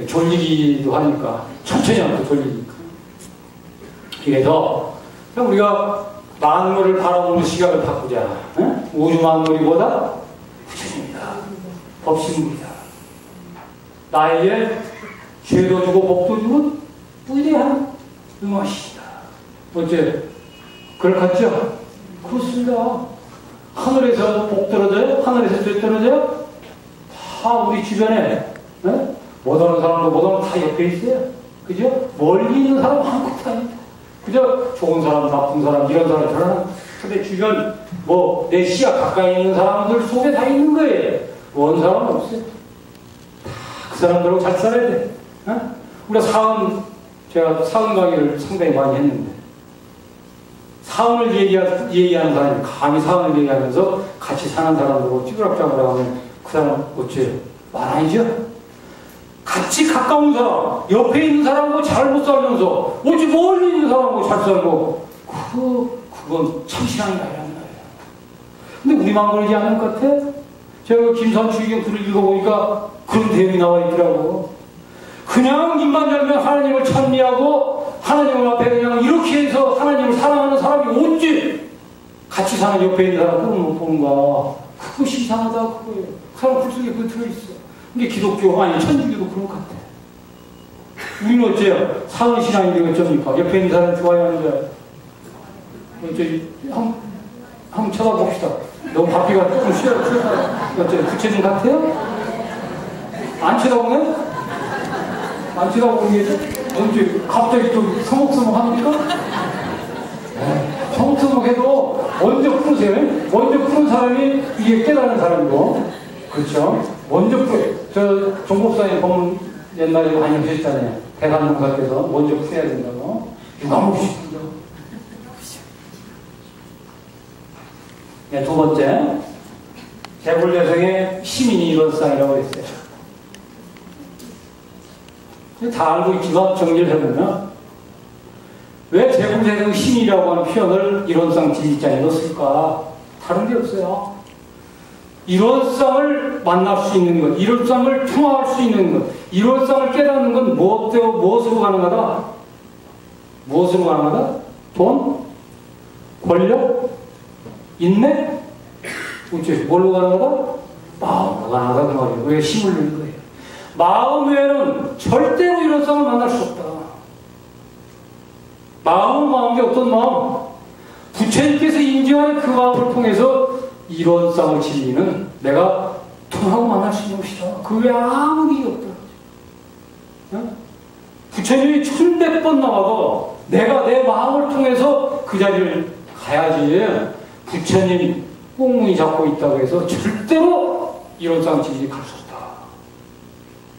Speaker 2: 졸리기도 하니까. 천천히 하면 졸리니까. 그래서 우리가 만물을 바라보는 시각을 바꾸자. 응? 우주 만물이 뭐다? 부처님이다. 법신물이다. 나에게 죄도 주고 복도 주는 위대한 응원이시다. 어째? 그걸 같죠? 그렇습니다. 하늘에서 복 떨어져요? 하늘에서 죄 떨어져요? 다 우리 주변에 못 오는 사람도 못 오는 다 옆에 있어요. 그죠? 멀리 있는 사람 한국 다 있다. 그죠? 좋은 사람, 나쁜 사람, 이런 사람, 저런 사람. 근데 주변 내 시야 가까이 있는 사람들 속에 다 있는 거예요. 먼 사람은 없어요. 그 사람들하고 잘 살아야 돼. 우리가 제가 사은 강의를 상당히 많이 했는데, 사은을 얘기하는 사람이 감히 사은을 얘기하면서 같이 사는 사람들하고 찌그락짜그락 하면 그 사람 어째요? 말 아니죠? 같이 가까운 사람, 옆에 있는 사람하고 잘 못 살면서, 어찌 멀리 있는 사람하고 잘 살고, 그건 참 신앙이 아니라는 거예요. 근데 우리만 그러지 않는 것 같아? 제가 김산 추기경 글을 읽어보니까 그런 내용이 나와 있더라고. 그냥 입만 열면 하나님을 찬미하고 하나님 앞에 그냥 이렇게 해서 하나님을 사랑하는 사람이 어찌 같이 사는 옆에 있는 사람 그런 못 보는가. 그것이 이상하다 그거예요. 그 사람 굴속에 그거 들어있어. 이게 기독교 아니 천주교도 그런 것 같아. 우리는 어째요? 사은 신앙인데 어쩝니까? 옆에 있는 사람 좋아하는데 어째 한번 쳐다봅시다. 너무 바삐가 조금 쉬어요. 어째 부처님 같아요? 안 쳐다보네? 안 쳐다보는 게 언제 갑자기 좀 서먹서먹합니까? 서먹서먹해도 먼저 푸세요. 먼저 푸는 사람이 이게 깨달은 사람이고, 그렇죠? 먼저 저 종법사님 보면 옛날에 많이 하셨잖아요. 대관동사께서 먼저 푸셔야 된다고. 누가 먹고 싶은데? 네, 두 번째, 재불여성의 시민이 이론상이라고 했어요. 다 알고 있지만 정리를 해보면 왜 재불여성 시민이라고 하는 표현을 이론상 진리장에 넣었을까? 다른 게 없어요. 이론상을 만날 수 있는 것, 이론상을 통화할 수 있는 것, 이론상을 깨닫는 건 무엇으로 가능하다? 무엇으로 가능하다? 돈? 권력? 인맥? 어째 뭘로 가능하다? 마음으로 가능하다 그 말이에요. 왜 힘을 내는 거예요? 마음 외에는 절대로 이론상을 만날 수 없다. 마음이 어떤 마음? 부처님께서 인정하는 그 마음을 통해서 이론상을 진리는 내가 통하고 만날 수 있는 것이다. 그 외에 아무 일이 없다. 부처님이 1100번 나와도 내가 내 마음을 통해서 그 자리를 가야지. 부처님 꽁무니 잡고 있다고 해서 절대로 이론상 진리 갈 수 없다.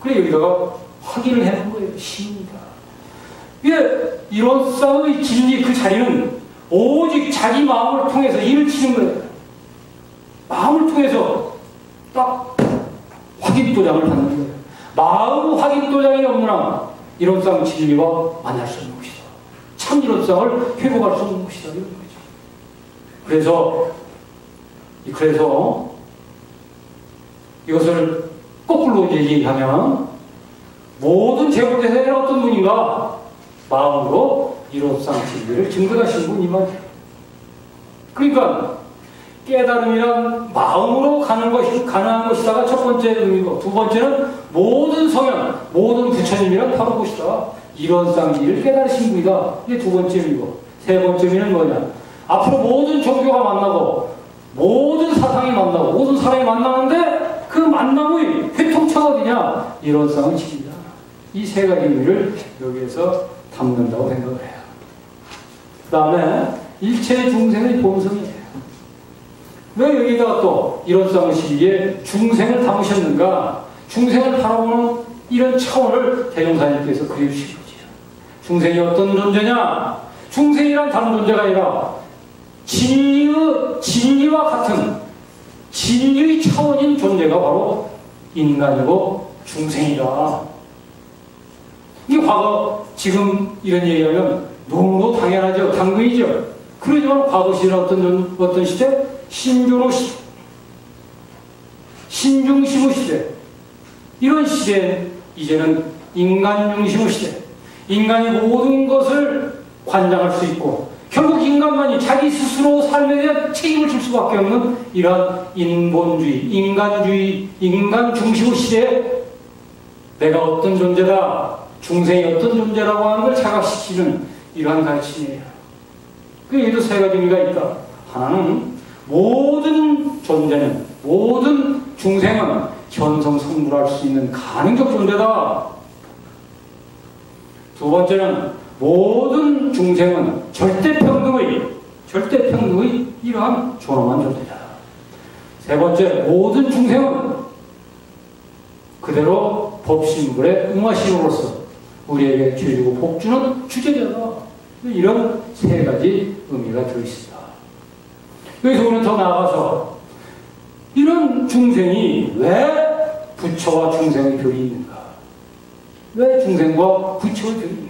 Speaker 2: 그래 여기다가 확인을 해놓은 거예요. 시입니다. 이게 이론상의 진리 그 자리는 오직 자기 마음을 통해서 일을 치는 거예요. 마음을 통해서 딱 확인도장을 받는 거예요. 마음 확인도장이 없는 한 이론상 진리와 만날 수 없는 것이다. 참 이론상을 회복할 수 없는 것이다. 이런 거죠. 그래서 이것을 거꾸로 얘기하면 모든 제국대사는 어떤 분인가? 마음으로 이론상 진리를 증거하신 분이만. 그러니까 깨달음이란 마음으로 가는 것이 가능한 것이다가 첫 번째 의미고, 두 번째는 모든 성현, 모든 부처님이란 바로 것이다. 이론상 진리를 깨달으신 분이다. 이게 두 번째 의미고, 세 번째 의미는 뭐냐? 앞으로 모든 종교가 만나고 모든 사상이 만나고 모든 사람이 만나는데 그 만남의 회통처가 어디냐? 이론상의 진리다. 이 세 가지 의미를 여기에서 담는다고 생각을 해요. 그 다음에 일체 중생의 본성이에요. 왜 여기다가 또 이론상의 진리에 중생을 담으셨는가? 중생을 바라보는 이런 차원을 대종사님께서 그려주신 거죠. 중생이 어떤 존재냐? 중생이란 다른 존재가 아니라 진리와 같은 진리의 차원인 존재가 바로 인간이고 중생이다. 이게 과거, 지금 이런 얘기하면 너무도 당연하죠. 당근이죠. 그러지만 과거 시대는 어떤 시대? 신조로 시대. 신중심의 시대. 이런 시대에 이제는 인간 중심의 시대. 인간이 모든 것을 관장할 수 있고 결국 인간만이 자기 스스로 삶에 대한 책임을 질 수밖에 없는 이러한 인본주의, 인간주의, 인간 중심의 시대에 내가 어떤 존재다, 중생이 어떤 존재라고 하는 걸 자각시키는 이러한 가르침이에요. 여기도 세 가지 의미가 있다. 하나는 모든 존재는, 모든 중생은 현성성불할 수 있는 가능적 존재다. 두 번째는 모든 중생은 절대평등의 이러한 존엄한 존재다. 세 번째, 모든 중생은 그대로 법신불에 응하심으로써 우리에게 죄주고 복주는 주제자다. 이런 세 가지 의미가 들어있습니다. 여기서 우리는 더 나아가서 이런 중생이 왜 부처와 중생의 별이 있는가? 왜 중생과 부처의 별이 있는가?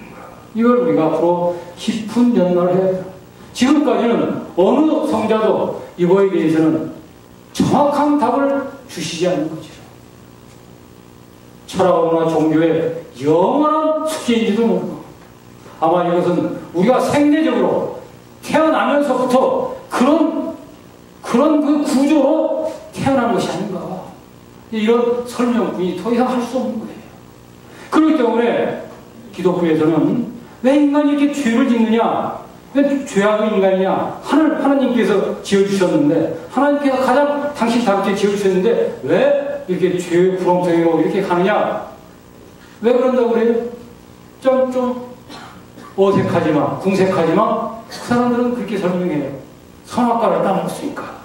Speaker 2: 이걸 우리가 앞으로 깊은 연마를 해야 돼요. 지금까지는 어느 성자도 이거에 대해서는 정확한 답을 주시지 않는 거죠. 철학이나 종교의 영원한 숙제인지도 모르고, 아마 이것은 우리가 생리적으로 태어나면서부터 그런 그 구조로 태어난 것이 아닌가. 이런 설명뿐이 더 이상 할 수 없는 거예요. 그렇기 때문에 기독교에서는 왜 인간이 이렇게 죄를 짓느냐? 왜 죄악의 인간이냐? 하나님께서 지어주셨는데, 하나님께서 가장 당신 답게 지어주셨는데, 왜 이렇게 죄의 구렁텅이로 이렇게 가느냐? 왜 그런다고 그래요? 좀 어색하지만, 궁색하지만, 그 사람들은 그렇게 설명해요. 선악과를 따먹었으니까.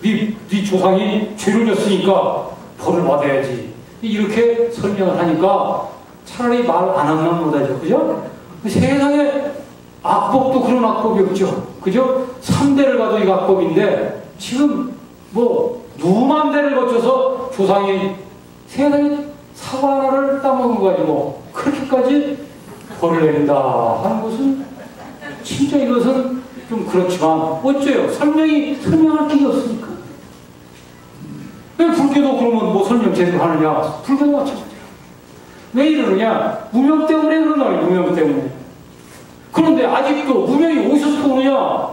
Speaker 2: 네 조상이 죄를 졌으니까 벌을 받아야지. 이렇게 설명을 하니까 차라리 말 안 하면 못하죠. 그죠? 세상에 악법도 그런 악법이 없죠. 그죠? 3대를 가도 이 악법인데 지금 누만 대를 거쳐서 조상이 세상에 사과를 따먹은 거 가지고 그렇게까지 벌을 내린다 하는 것은 진짜 이것은 좀 그렇지만 어째요? 설명할 길이 없으니까. 왜 불교도 그러면 설명 제대로 하느냐? 불교도 마찬가지야. 왜 이러느냐? 무명 때문에 그러나, 무명 때문에. 그런데 아직도 무명이 어디서 터오느냐?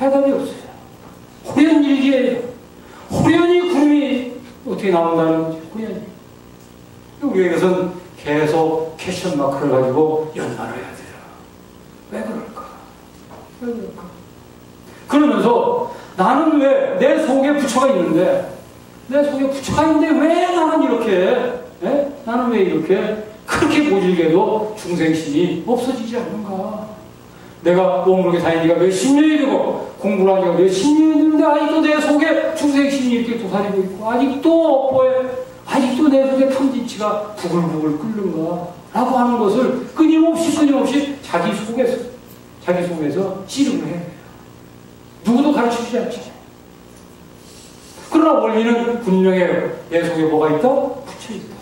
Speaker 2: 해답이 없어요. 호련 일기예요. 호련히 구름이 어떻게 나온다는 거죠? 호련히. 우리가 이것은 계속 캐션 마크를 가지고 연말을 해야 돼요. 왜 그럴까? 왜 그럴까? 그러면서 나는 왜 내 속에 부처가 있는데, 왜 나는 이렇게, 나는 왜 이렇게 그렇게 모질게도 중생심이 없어지지 않는가? 내가 모험그렇게 다닌 지가 몇십 년이 되고 공부를 한 지가 몇십 년이 됐는데 아직도 내 속에 중생심이 이렇게 도사리고 있고, 아직도 업보에 아직도 내 속에 탐진치가 부글부글 끓는가? 라고 하는 것을 끊임없이 자기 속에서 씨름을 해요. 누구도 가르쳐주지 않죠. 그러나 원리는 분명해요. 내 속에 뭐가 있다? 부처 있다.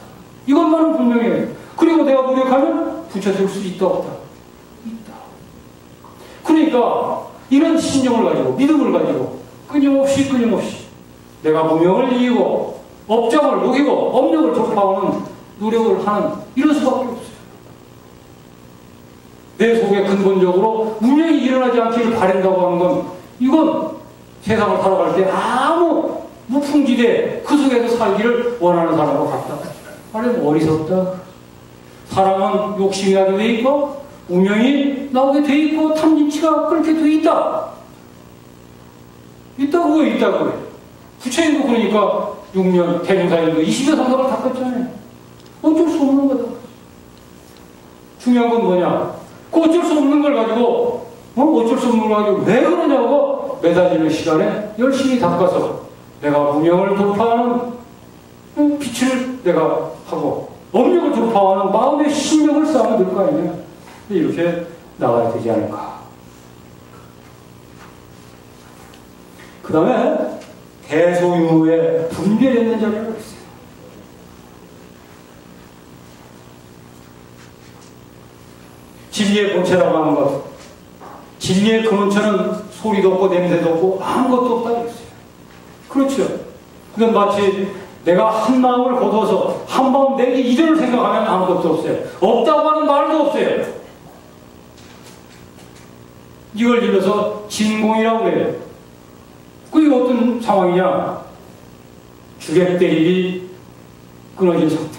Speaker 2: 이것만은 분명해요. 그리고 내가 노력하면 부처될 수 있다, 없다? 있다. 그러니까 이런 신념을 가지고, 믿음을 가지고 끊임없이 내가 무명을 이기고 업장을 녹이고 업력을 돌파하는 노력을 하는 이런 수밖에 없어요. 내 속에 근본적으로 문명이 일어나지 않기를 바란다고 하는 건 이건 세상을 살아갈 때 아무 무풍지대 그 속에서 살기를 원하는 사람과 같다. 아니 어리석다. 사람은 욕심이 나게 돼 있고 무명이 나오게 돼 있고 탐진치가 그렇게 돼 있다. 있다고요. 부처님도 그러니까 6년 대중사님도 20여 상사를 닦았잖아요. 어쩔 수 없는 거다. 중요한 건 뭐냐? 그 어쩔 수 없는 걸 가지고 어쩔 수 없는 걸 가지고 왜 그러냐고 매달리는 시간에 열심히 닦아서 내가 무명을 돌파하는 빛을 내가 하고 업력을 돌파하는 마음의 신력을 쌓으면 될 거 아니냐. 이렇게 나가야 되지 않을까. 그 다음에 대소유무에 분별했는 자리가 있어요. 진리의 본체라고 하는 것, 진리의 근원처는 소리도 없고 냄새도 없고 아무것도 없다고 했어요. 그렇죠. 그건 마치 내가 한 마음을 거둬서 한 마음 내기 이전을 생각하면 아무것도 없어요. 없다고 하는 말도 없어요. 이걸 일러서 진공이라고 해요. 그게 어떤 상황이냐? 주객대립이 끊어진 상태.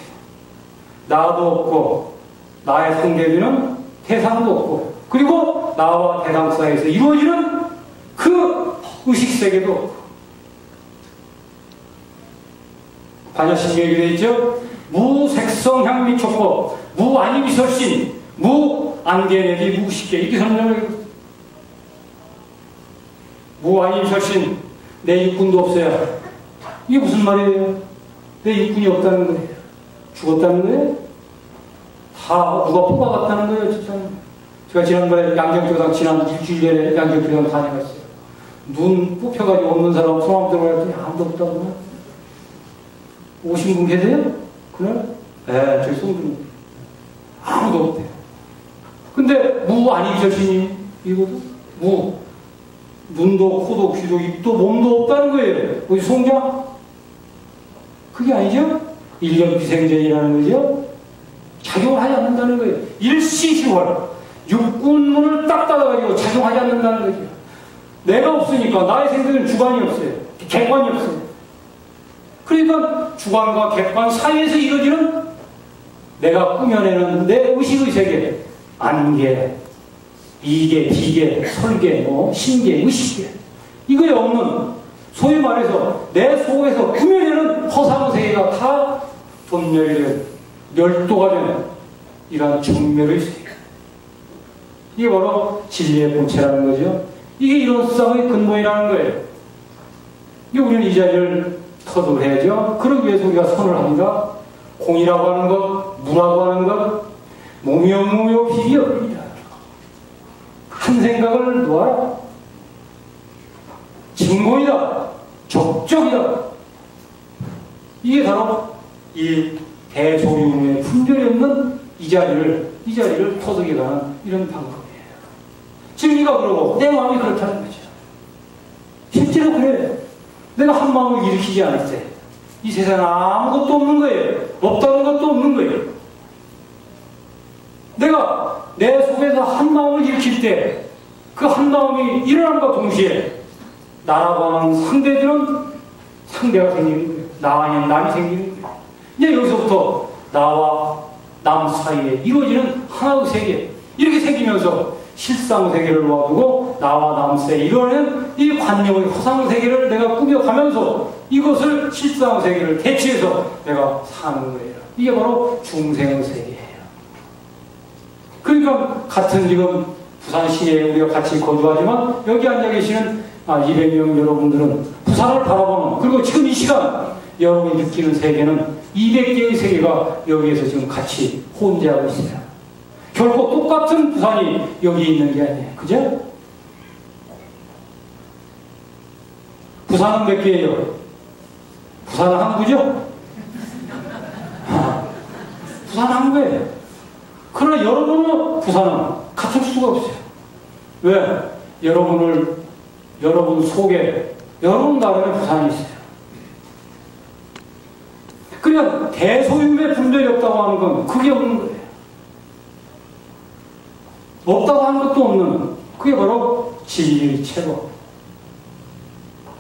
Speaker 2: 나도 없고 나의 상대되는 대상도 없고 그리고 나와 대상 사이에서 이루어지는 그 의식세계도 없고 반야신경에 되어 있죠? 무색성향 미촉고 무아니미설신 무안개내비 무식계 이렇게 설명을 무아니미설신 내 육군도 없어요. 이게 무슨 말이에요? 내 육군이 없다는 거예요. 죽었다는 거예요? 다 누가 뽑아갔다는 거예요, 진짜. 제가 지난번에 양정교당 지난 일주일 전에 양정교당 다녀갔어요. 눈 뽑혀가지고 없는 사람 성함 들어갔더니 아무도 없다고. 오신 분 계세요? 그날? 네, 저희 송준. 아무도 없대요. 근데 무 아니기절신이 이거도 무. 눈도 코도 귀도 입도 몸도 없다는 거예요. 어디 송냐? 그게 아니죠? 일념비생전이라는 거죠? 작용을 하지 않는다는 거예요. 일시시월. 육군문을 딱 닫아가지고 작용하지 않는다는 거죠. 내가 없으니까 나의 생각은 주관이 없어요. 객관이 없어요. 그러니까 주관과 객관 사이에서 이루어지는 내가 꾸며내는 내 의식의 세계, 안개, 이계, 비계, 설계, 신계, 의식계 이거에 없는 소위 말해서 내 속에서 꾸며내는 허상 세계가 다 분멸된 멸도가 되는 이러한 정멸의 세계. 이게 바로 진리의 본체라는 거죠. 이게 이론상의 근본이라는 거예요. 이게 우리는 이 자리를 터득을 해야죠. 그러기 위해서 우리가 선을 합니다. 공이라고 하는 것, 무라고 하는 것, 무묘 비비업입니다. 큰 생각을 놓아라. 진공이다. 적적이다. 이게 바로 이 대소유무의 분별이 없는 이 자리를 터득해가는 이런 방법이에요. 진리가 그러고 내 마음이 그렇다는 거죠. 실제로 그래요. 내가 한 마음을 일으키지 않을 때 이 세상에 아무것도 없는 거예요. 없다는 것도 없는 거예요. 내가 내 속에서 한 마음을 일으킬 때 그 한 마음이 일어남과 동시에 나라고 하는 상대가 생기는 거예요. 나 아닌 남이 생기는 거예요. 이제 여기서부터 나와 남 사이에 이루어지는 하나의 세계 이렇게 생기면서 실상 세계를 놓아두고 나와 남 사이에 이루어지는 이 관념의 허상 세계를 내가 꾸며가면서 이것을 실상 세계를 대체해서 내가 사는 거예요. 이게 바로 중생 세계예요. 그러니까 같은 지금 부산 시내에 우리가 같이 거주하지만 여기 앉아 계시는 200명 여러분들은 부산을 바라보는 그리고 지금 이 시간 여러분이 느끼는 세계는 200개의 세계가 여기에서 지금 같이 혼재하고 있어요. 결코 똑같은 부산이 여기 있는 게 아니에요. 그죠? 부산은 몇 개예요? 부산은 항구죠? 부산은 항구예요. 그러나 여러분은 부산은 같을 수가 없어요. 왜? 여러분 속에, 여러분 나름의 부산이 있어요. 그냥 대소유의 분별이 없다고 하는 건 그게 없는 거예요. 없다고 하는 것도 없는, 그게 바로 진리의 최고.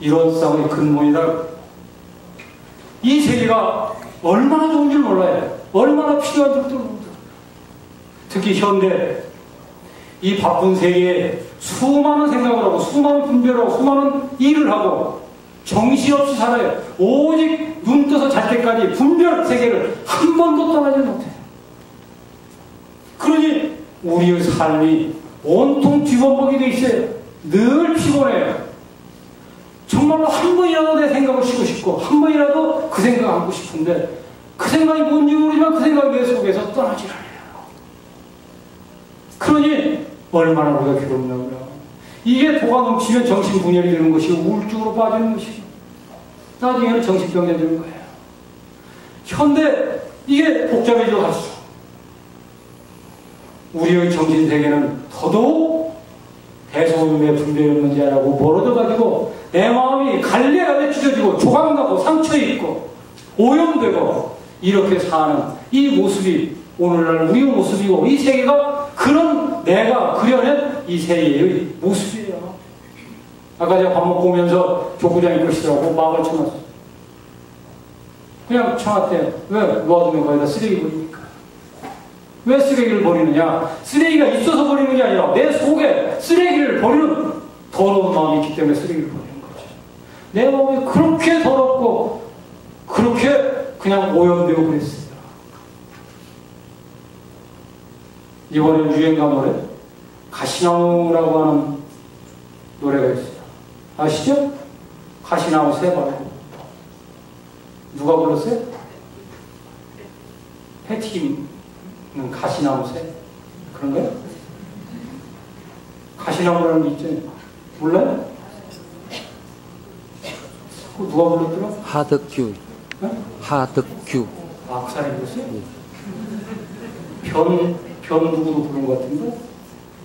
Speaker 2: 이론상의 근본이다. 이 세계가 얼마나 좋은 줄 몰라요. 얼마나 필요한 줄도 모릅니다. 특히 현대, 이 바쁜 세계에 수많은 생각을 하고, 수많은 분별을 하고, 수많은 일을 하고, 정신없이 살아요. 오직 눈 떠서 잘 때까지 분별 세계를 한 번도 떠나지 못해요. 그러니 우리의 삶이 온통 뒤범벅이 돼 있어요. 늘 피곤해요. 정말로 한 번이라도 내 생각을 쉬고 싶고, 한 번이라도 그 생각을 하고 싶은데, 그 생각이 뭔지 모르지만 그 생각이 내 속에서 떠나지 않아요. 그러니 얼마나 우리가 괴롭냐고요. 이게 도가 넘치면 정신분열이 되는 것이고 우울증으로 빠지는 것이고 나중에는 정신병이 되는 거예요. 현대 이게 복잡해져 갔어. 우리의 정신세계는 더더욱 대소음의 분별의 문제라고 멀어져가지고 내 마음이 갈래갈래 찢어지고 조각나고 상처입고 오염되고 이렇게 사는 이 모습이 오늘날 우리의 모습이고 이 세계가 그런 내가 그려낸 이 세계의 모습이에요. 아까 제가 밥 먹고 오면서 족구장이 것이라고 막을 쳐놨어요. 그냥 쳐놨대요. 왜? 놓아두면 거기다 쓰레기 버리니까. 왜 쓰레기를 버리느냐? 쓰레기가 있어서 버리는 게 아니라 내 속에 쓰레기를 버리는 더러운 마음이 있기 때문에 쓰레기를 버리는 거죠. 내 마음이 그렇게 더럽고 그렇게 그냥 오염되고 그랬어요. 이번에 유행가 노래 가시나무라고 하는 노래가 있어요. 아시죠? 가시나무 새바람. 누가 불렀어요? 패티김은 가시나무 새. 그런가요? 가시나무라는 게 있죠. 몰라요? 누가 불렀더라?
Speaker 3: 하덕규.
Speaker 2: 네?
Speaker 3: 하덕규.
Speaker 2: 아, 그 사람이 불렀어요? 변 누구도 부른 것 같은데?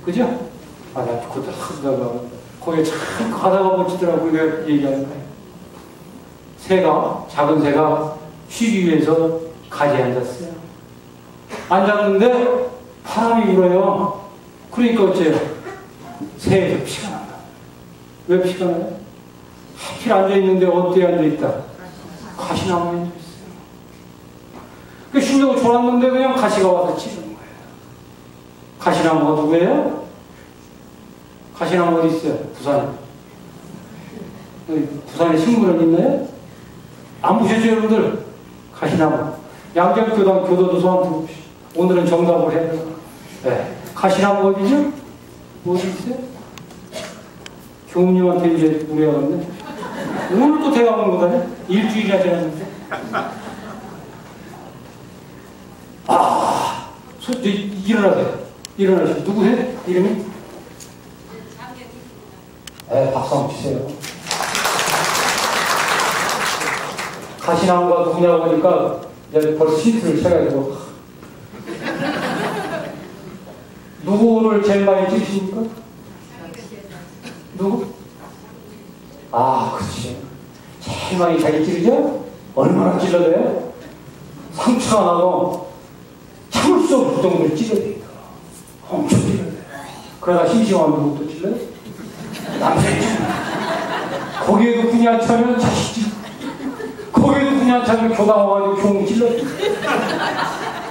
Speaker 2: 그죠? 아, 나 그것도 하다가, 거기에 참 가다가 멋지더라고, 내가 얘기하는 거예요. 새가, 작은 새가 쉬기 위해서 가지에 앉았어요. 앉았는데 바람이 불어요. 그러니까 어째요? 새에서 피가 난다. 왜 피가 나요? 하필 앉아있는데 어디에 앉아있다? 가시나무에 앉아있어요. 그 쉬려고 졸았는데 그냥 가시가 와서 찌르는 거예요. 가시나무가 누구예요? 가시나무 어디 있어요? 부산에. 부산에 식물원 있나요? 안 보셨죠, 여러분들? 가시나무. 양재교당 교도도서 한번 부릅시다. 오늘은 정답을 해야 돼요. 네. 가시나무 어디죠? 어디 있어요? 교무님한테 이제 물어야겠네. 오늘 또 대화 온 거다네? 일주일이나 지났는데. 아, 일어나세요. 일어나세요. 누구세요? 이름이? 네, 박수 한번 주세요. 가시나무가 누구냐고 하니까 이제 벌써 힌트를 쳐가지고 누구를 제일 많이 찌르십니까? 누구? 아, 그렇지. 제일 많이 자기 찌르죠? 얼마나 찔러대요? 상처가 나고 참을 수 없을 정도로 찔러대니까 엄청 찔러대요. 그러다 심심하면 누구 또 찔러요? 남자있죠. 거기에도 군이 안 차면 자식 찔러. 거기에도 군이 안 차면 교당 와가지고 교무 찔러.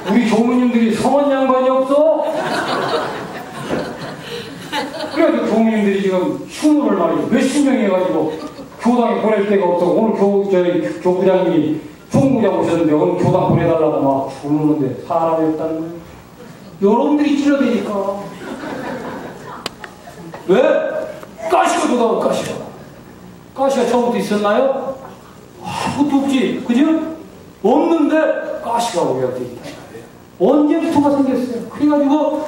Speaker 2: 우리 교무님들이 성원 양반이 없어. 그래가지고 교무님들이 지금 휴무를 말이죠. 몇십 명 해가지고 교당에 보낼 데가 없어. 오늘 교부장님이 총무장 오셨는데 오늘 교당 보내달라고 막 부르는데 사람이 없다는 거예요. 여러분들이 찔러대니까. 왜? 가시가 교당은 가시가 처음부터 있었나요? 아무것도 없지. 그죠? 없는데 가시가 오게 돼 있다. 언제부터가 생겼어요? 그래가지고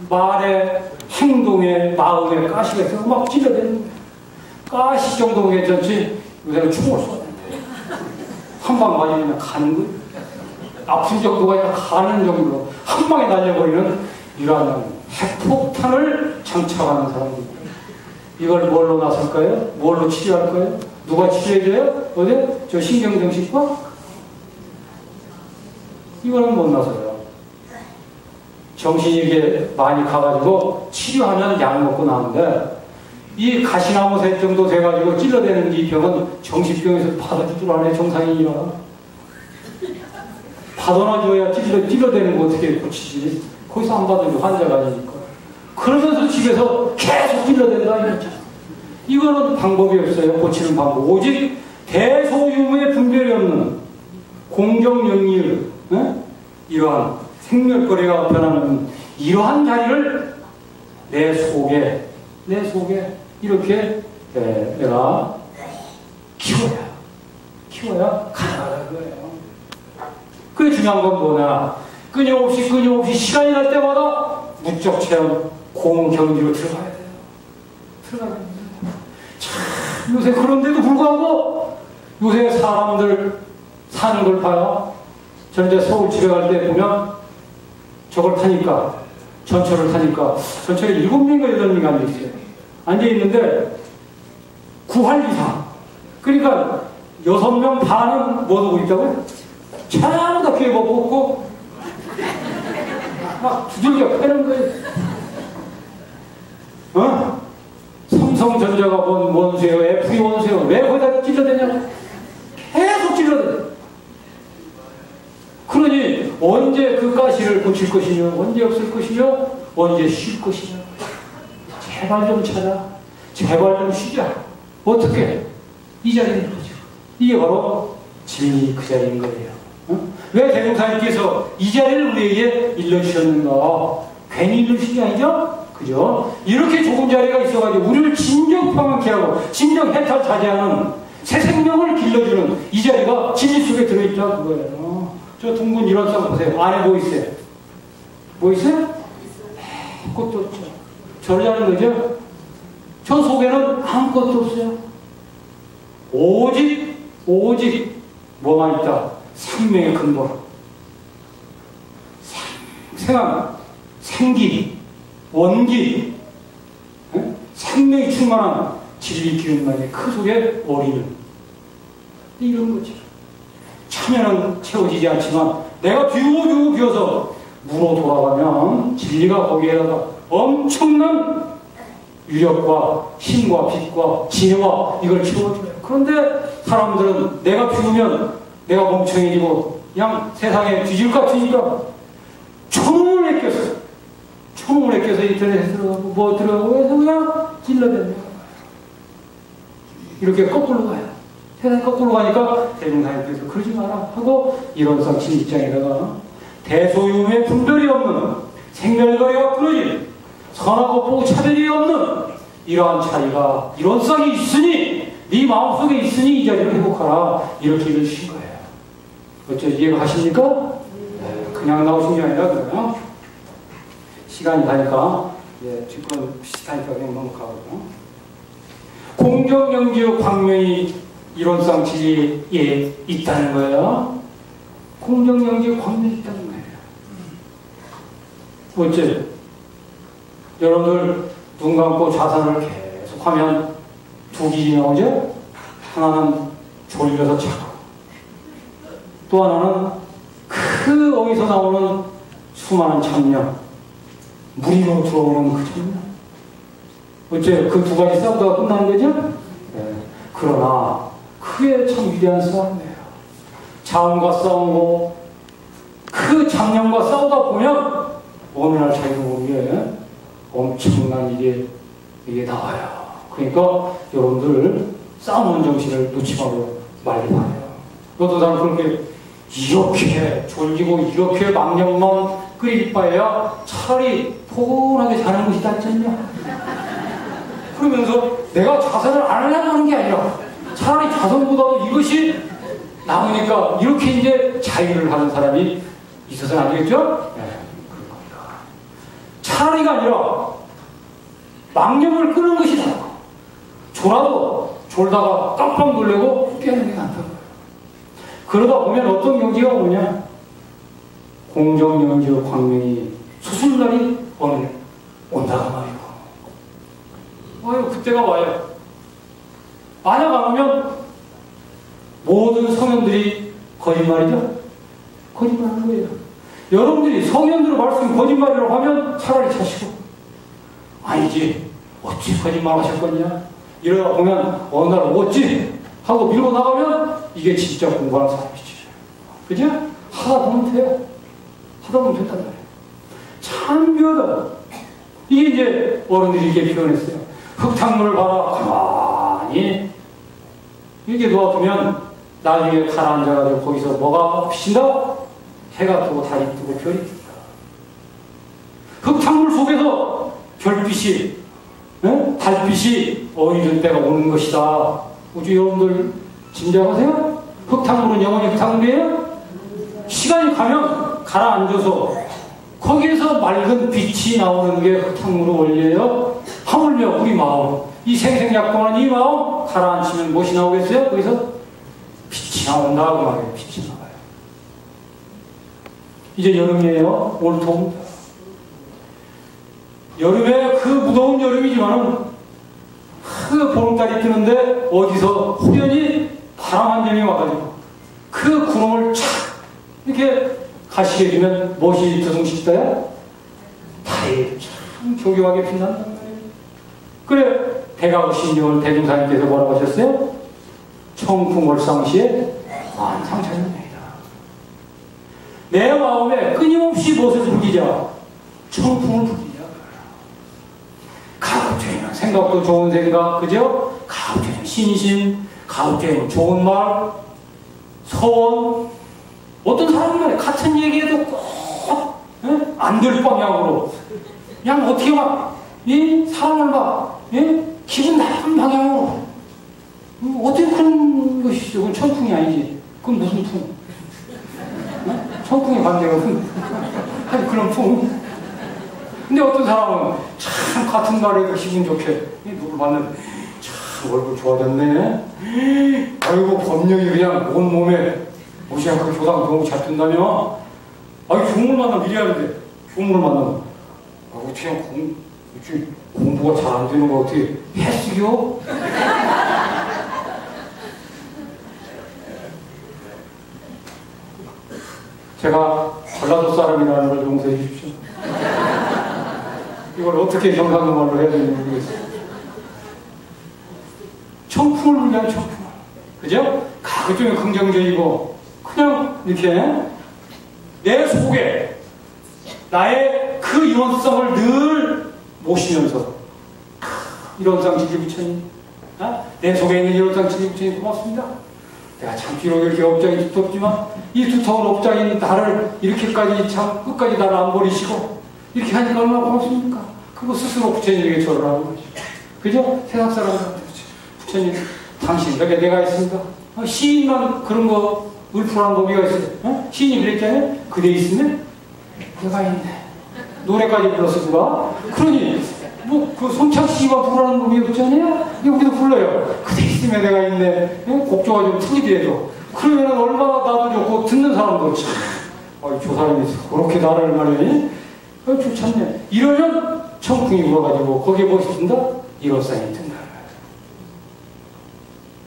Speaker 2: 말에, 행동에, 마음에 가시가 있어서 막 찔러대는 거예요. 가시 정도면 괜찮지. 요새는 총을 쏘는데 한 방 맞으면 가는 거예요. 아픈 정도가 아니라 가는 정도로 한 방에 날려버리는 이러한 핵폭탄을 장착하는 사람들. 이걸 뭘로 나설까요? 뭘로 치료할까요? 누가 치료해줘요? 어디? 저 신경정신과? 이거는 못 나서요. 정신이 이렇게 많이 가가지고 치료하면 약 먹고 나오는데 이 가시나무 새 정도 돼가지고 찔러대는 이 병은 정신병에서 받아주질 않아요. 정상인이라. 받아놔줘야 찔러대는 거 어떻게 고치지? 거기서 안 받아줘. 환자가 아니니까. 그러면서 집에서 계속 찔러댄다 이거죠. 이거는 방법이 없어요. 고치는 방법. 오직 대소유무의 분별이 없는 공정영리를 이러한 생멸거리가 변하는 이러한 자리를 내 속에 이렇게 내가 키워야 가능하다는 거예요. 그게 중요한 건 뭐냐? 끊임없이 시간이 날 때마다 무적 체험, 공경지로 들어가야 돼요. 들어가야 돼요. 참, 요새 그런데도 불구하고 요새 사람들 사는 걸 봐요. 저 이제 서울 집에 갈 때 보면 저걸 타니까, 전철을 타니까, 전철에 7명인가 8명이 앉아있어요. 앉아있는데, 구할기사. 그러니까, 6명 반은 뭐 하고 있다고요? 전부 다 귀에 먹고, 막 두들겨 패는 거예요. 삼성전자가 본 원수예요, 애플이 원수예요. 왜 거기다 찔러대냐고? 계속 찔러대요. 그러니 언제 그 가시를 고칠 것이며 언제 없을 것이며 언제 쉴 것이냐. 제발 좀 찾아. 제발 좀 쉬자. 어떻게? 이 자리인 거죠. 이게 바로 진리 그 자리인 거예요. 왜 대종사님께서 이 자리를 우리에게 일러주셨는가? 괜히 일러주신 게 아니죠? 그죠? 이렇게 좁은 자리가 있어가지고 우리를 진정 평안케 하고 진정 해탈 자제하는 새 생명을 길러주는 이 자리가 진리 속에 들어있다 그거예요. 저 둥근 일원상 보세요. 안에 뭐 있어요? 뭐 있어요? 아무것도 없죠. 저러자는 거죠? 저 속에는 아무것도 없어요. 오직 뭐만 있다? 생명의 근본. 생기, 원기, 생명이 충만한 진리 기운만이 그 속에 어리는 이런 거죠. 참여는 채워지지 않지만 내가 비워서 무로 돌아가면 진리가 거기에다가 엄청난 유력과 힘과 빛과 진화와 이걸 채워줘요. 그런데 사람들은 내가 비우면 내가 멍청해지고 그냥 세상에 뒤질 것 같으니까 초놈을 애껴서 인터넷에 들어가고 들어가고 해서 그냥 찔러댄다. 이렇게 거꾸로 가요. 세상이 거꾸로 가니까 대종사님께서 그러지 마라 하고 이론상 진입장에다가 대소유의 분별이 없는 생멸거리가 끊어진 선하고 보고 차별이 없는 이러한 자리가 이론상이 있으니 네 마음속에 있으니 이 자리를 회복하라 이렇게 이루신 거예요. 어째 이해가 가십니까? 네, 그냥 나오신 게 아니라 그래요. 시간이 가니까 지금 비슷하니까 그냥 넘어가거든요. 공정영지의 광명이 이론상 진리에 있다는 거예요. 공정영지의 광명이 있다는 거예요. 어째 여러분들 눈 감고 자산을 계속하면 두 길이 나오죠? 하나는 졸려서 자고 또 하나는 그 어디서 나오는 수많은 참념 무리로 들어오는 그 참념. 어째 그 두 가지 싸우다가 끝나는 거죠? 네. 그러나 그게 참 위대한 싸움이에요. 자원과 싸우고 그 참념과 싸우다 보면 어느 날 자기도 모르게 엄청난 이게 나와요. 그러니까 여러분들 싸우는 정신을 놓지 말고 말리 말해요. 너도 나는 그렇게 이렇게 졸리고 이렇게 망령만 끓일 바에야 차라리 포근하게 자는 것이 낫지 않냐. 그러면서 내가 자살을 안 하려고 하는 게 아니라 차라리 자선보다도 이것이 나오니까 이렇게 이제 자유를 하는 사람이 있어서는 안 되겠죠? 네, 그런 겁니다. 차라리가 아니라 망령을 끄는 것이 나아. 졸다가 깜빡 놀래고 깨는 게 낫다는 거예요. 그러다 보면 어떤 경지가 오냐? 공정영지의 광명이 수술날이 어느 온다고 말이고. 와요, 그때가 와요. 만약 안 오면 모든 성현들이 거짓말이죠? 거짓말하는 거예요. 여러분들이 성현들의 말씀이 거짓말이라고 하면 차라리 자시고, 아니지, 어찌 거짓말 하실 거냐? 이러다 보면 어느 날 어찌 하고 밀고 나가면 이게 진짜 공부하는 사람이지. 그죠? 하다 보면 돼요. 하다 보면 된단 말이에요. 참 묘하다. 이게 이제 어른들이 이렇게 표현했어요. 흙탕물을 봐라. 가만히 이렇게 놓아두면 나중에 가라앉아가지고 거기서 뭐가 비친다? 해가 뜨고 달이 뜨고 별이 뜬다. 흙탕물 속에서 별빛이, 달빛이 어이른 때가 오는 것이다. 우주 여러분들 진정하세요? 흙탕물은 영원히 흙탕물이에요? 시간이 가면 가라앉아서 거기에서 맑은 빛이 나오는 게 흙탕물의 원리예요. 하물며 우리 마음, 이 생생약동한 이 마음 가라앉히면 무엇이 나오겠어요? 거기서 빛이 나온다 그 말이에요. 빛이 나와요. 이제 여름이에요. 오늘 더운 여름에 그 무더운 여름이지만은 그 보름달이 뜨는데 어디서 후련히 바람 한 점이 와가지고 그 구름을 착 이렇게 가시게 되면 무엇이 드승식다야? 달이 참 교교하게 빛난단 말이에요. 그래, 백아우신경을 대중사님께서 뭐라고 하셨어요? 청풍월상시에 완상차입니다. 내 마음에 끊임없이 무엇을 부기자? 청풍을 부기자. 가급적이면 생각도 좋은 생각, 그죠? 가급적이면 신심, 가급적이면 좋은 말, 서원. 어떤 사람은 같은 얘기해도 꼭 안 될 방향으로 그냥 어떻게 막 사람을 막 기분 나쁜 방향으로 어떻게 그런 것이죠? 그건 천풍이 아니지. 그건 무슨 풍? 천풍의 반대가 아니 그런 풍. 근데 어떤 사람은 참 같은 말에도 기분 좋게 누굴 봤는데 참 얼굴 좋아졌네. 아이고 법령이 그냥 온몸에 무시하고 교당 너무 잘 뜬다며? 아니 교문을 만나면 이래야 하는데 교문을 만나면 어떻게 공부가 잘 안 되는 거 어떻게 해쓰겨? 제가 전라도 사람이라는 걸 용서해 주십시오. 이걸 어떻게 경상도말로 해야 되는지 모르겠어요. 청풍을 불려요, 청풍을. 그죠? 가급적이면 긍정적이고 그냥 이렇게 내 속에 나의 그 이론성을 늘 모시면서 이론상 지지부처님, 내 속에 있는 이론상 지지부처님 고맙습니다. 내가 참 비록 이렇게 업장이 두텁지만 이 두터운 업장인 나를 이렇게까지 참 끝까지 나를 안 버리시고 이렇게 하니까 얼마나 고맙습니까? 그거 스스로 부처님에게 절을 하는 거죠. 그죠? 세상 사람들한테 부처님 당신에게 내가 있습니다. 시인만 그런 거 울프라는 법이가 있어요. 시인이 그랬잖아요. 그대 있으면 내가 있네. 노래까지 불렀어 누가? 그러니 뭐 그 손창 씨가 부르는 법이 없잖아요. 우리도 불러요. 그대 있으면 내가 있네. 곡조가 좀 틀리더라도 그러면 얼마나 나도 좋고 듣는 사람도 참 저 사람이 그렇게 나를 말하니 좋지 않네. 이러면 청풍이 불어가지고 거기에 무엇이 든다? 일어상이 든다.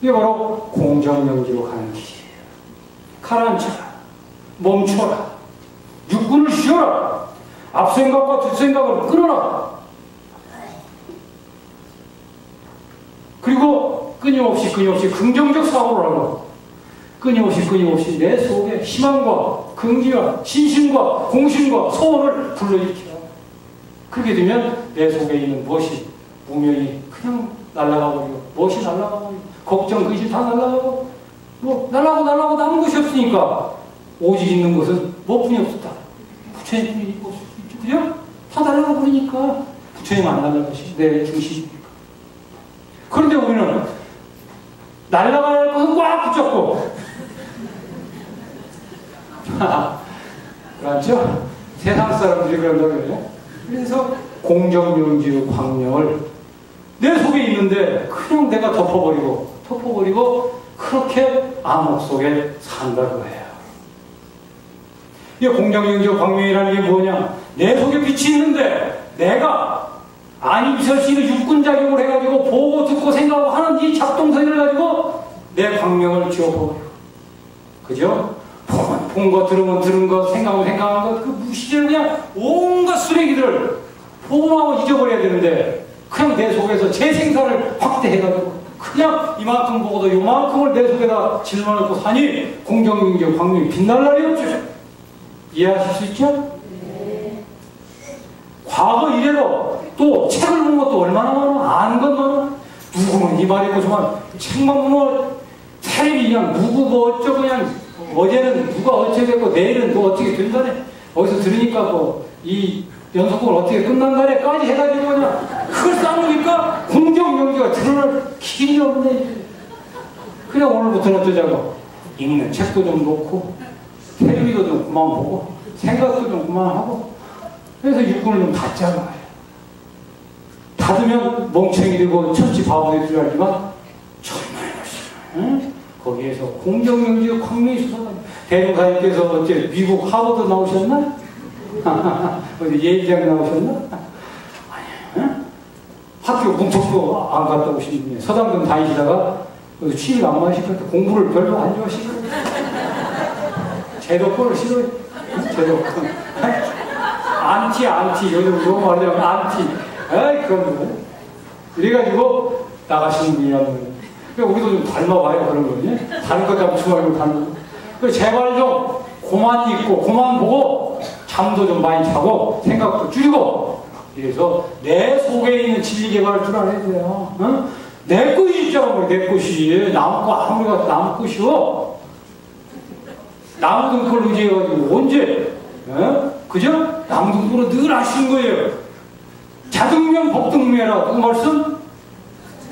Speaker 2: 이게 바로 공정영지로 가는 길이에요. 가라앉혀라. 멈춰라. 육군을 쉬어라. 앞생각과 뒷생각을 끊어라. 그리고 끊임없이 긍정적 사고를 하고 끊임없이 내 속에 희망과 긍지와 신심과 공심과 소원을 불러일으키라. 그렇게 되면 내 속에 있는 무엇이 무명이 그냥 날아가버리고 무엇이 날아가버리고 걱정 근심 다 날아가고 뭐 날아가고 남은 것이 없으니까 오직 있는 것은 뭐뿐이 없었다. 부처님뿐이 있고 그죠? 다 날아가 버리니까 부처님 안 날아가시 내 중심입니까? 그런데 우리는 날아가야 할 것은 꽉 붙잡고. 그렇죠? 세상 사람들이 그런다고 그래요. 그래서 공정명주의 광명을 내 속에 있는데 그냥 내가 덮어버리고 그렇게 암흑 속에 산다 그거예요. 이 공정명주의 광명이라는 게 뭐냐? 내 속에 빛이 있는데 내가 안입설 수 있는 육군작용을 해가지고 보고 듣고 생각하고 하는 이 작동성을 가지고 내 광명을 지워버려요. 그죠? 본 거, 들으면 들은 거, 생각하는 것, 그 무시되는 그냥 온갖 쓰레기들을 보고만 잊어버려야 되는데 그냥 내 속에서 제 생사를 확대해가지고 그냥 이만큼 보고도 요만큼을 내 속에다 질문하고 사니 공정명주의 광명이 빛날 날이 없죠. 이해하실 수 있죠? 네. 과거 이래로 또 책을 본 것도 얼마나 많아. 아는 건 많아. 누구는 이 말이고 저만 책만 보면 텔레비 그냥 누구 뭐 어쩌고 그냥 어제는 누가 어쩌겠고 내일은 뭐 어떻게 된다네. 어디서 들으니까 뭐 이 연속곡을 어떻게 끝난다네까지 해가지고 그냥 그걸 쌓으니까 공정명주가 드러날 길이 없네. 그냥 오늘부터는 어쩌자고 읽는 책도 좀 놓고 텔레비도 좀 그만 보고 생각도 좀 그만하고 그래서 육군을 좀 닫잖아요. 닫으면 멍청이 되고 천치 바보가 줄 알지만 정말 멋있어요. 거기에서 공정명주의 광명이 솟아나요. 대종사님께서 어째 미국 하버드 나오셨나? 어디 예일대학 나오셨나? 아니에요. 학교 문턱도 안 갔다 오신 분이에요. 서당동 다니시다가 취미를 안 마시고 공부를 별로 안 좋아하시고 제도권을 싫어해요. 제도권. 안티 요즘 너무 말하자면 안티. 에이 그런 거. 이래가지고 나가시는 분이라는 거예요. 그러니까 우리도 좀 닮아봐요 그런 거지. 다른 것 잡지 말고 닮고. 제발 좀 고만 있고 고만 보고 잠도 좀 많이 자고 생각도 줄이고 그래서 내 속에 있는 진리 개발을 줄 알아야 돼요. 응? 내 것이 있잖아. 내 것이 남의 거 아무리 가도 남의 것이요. 남의 등불 의지해가지고 언제 그죠? 남의 등불은 늘 아시는 거예요. 자등명 법등명이라 그 말씀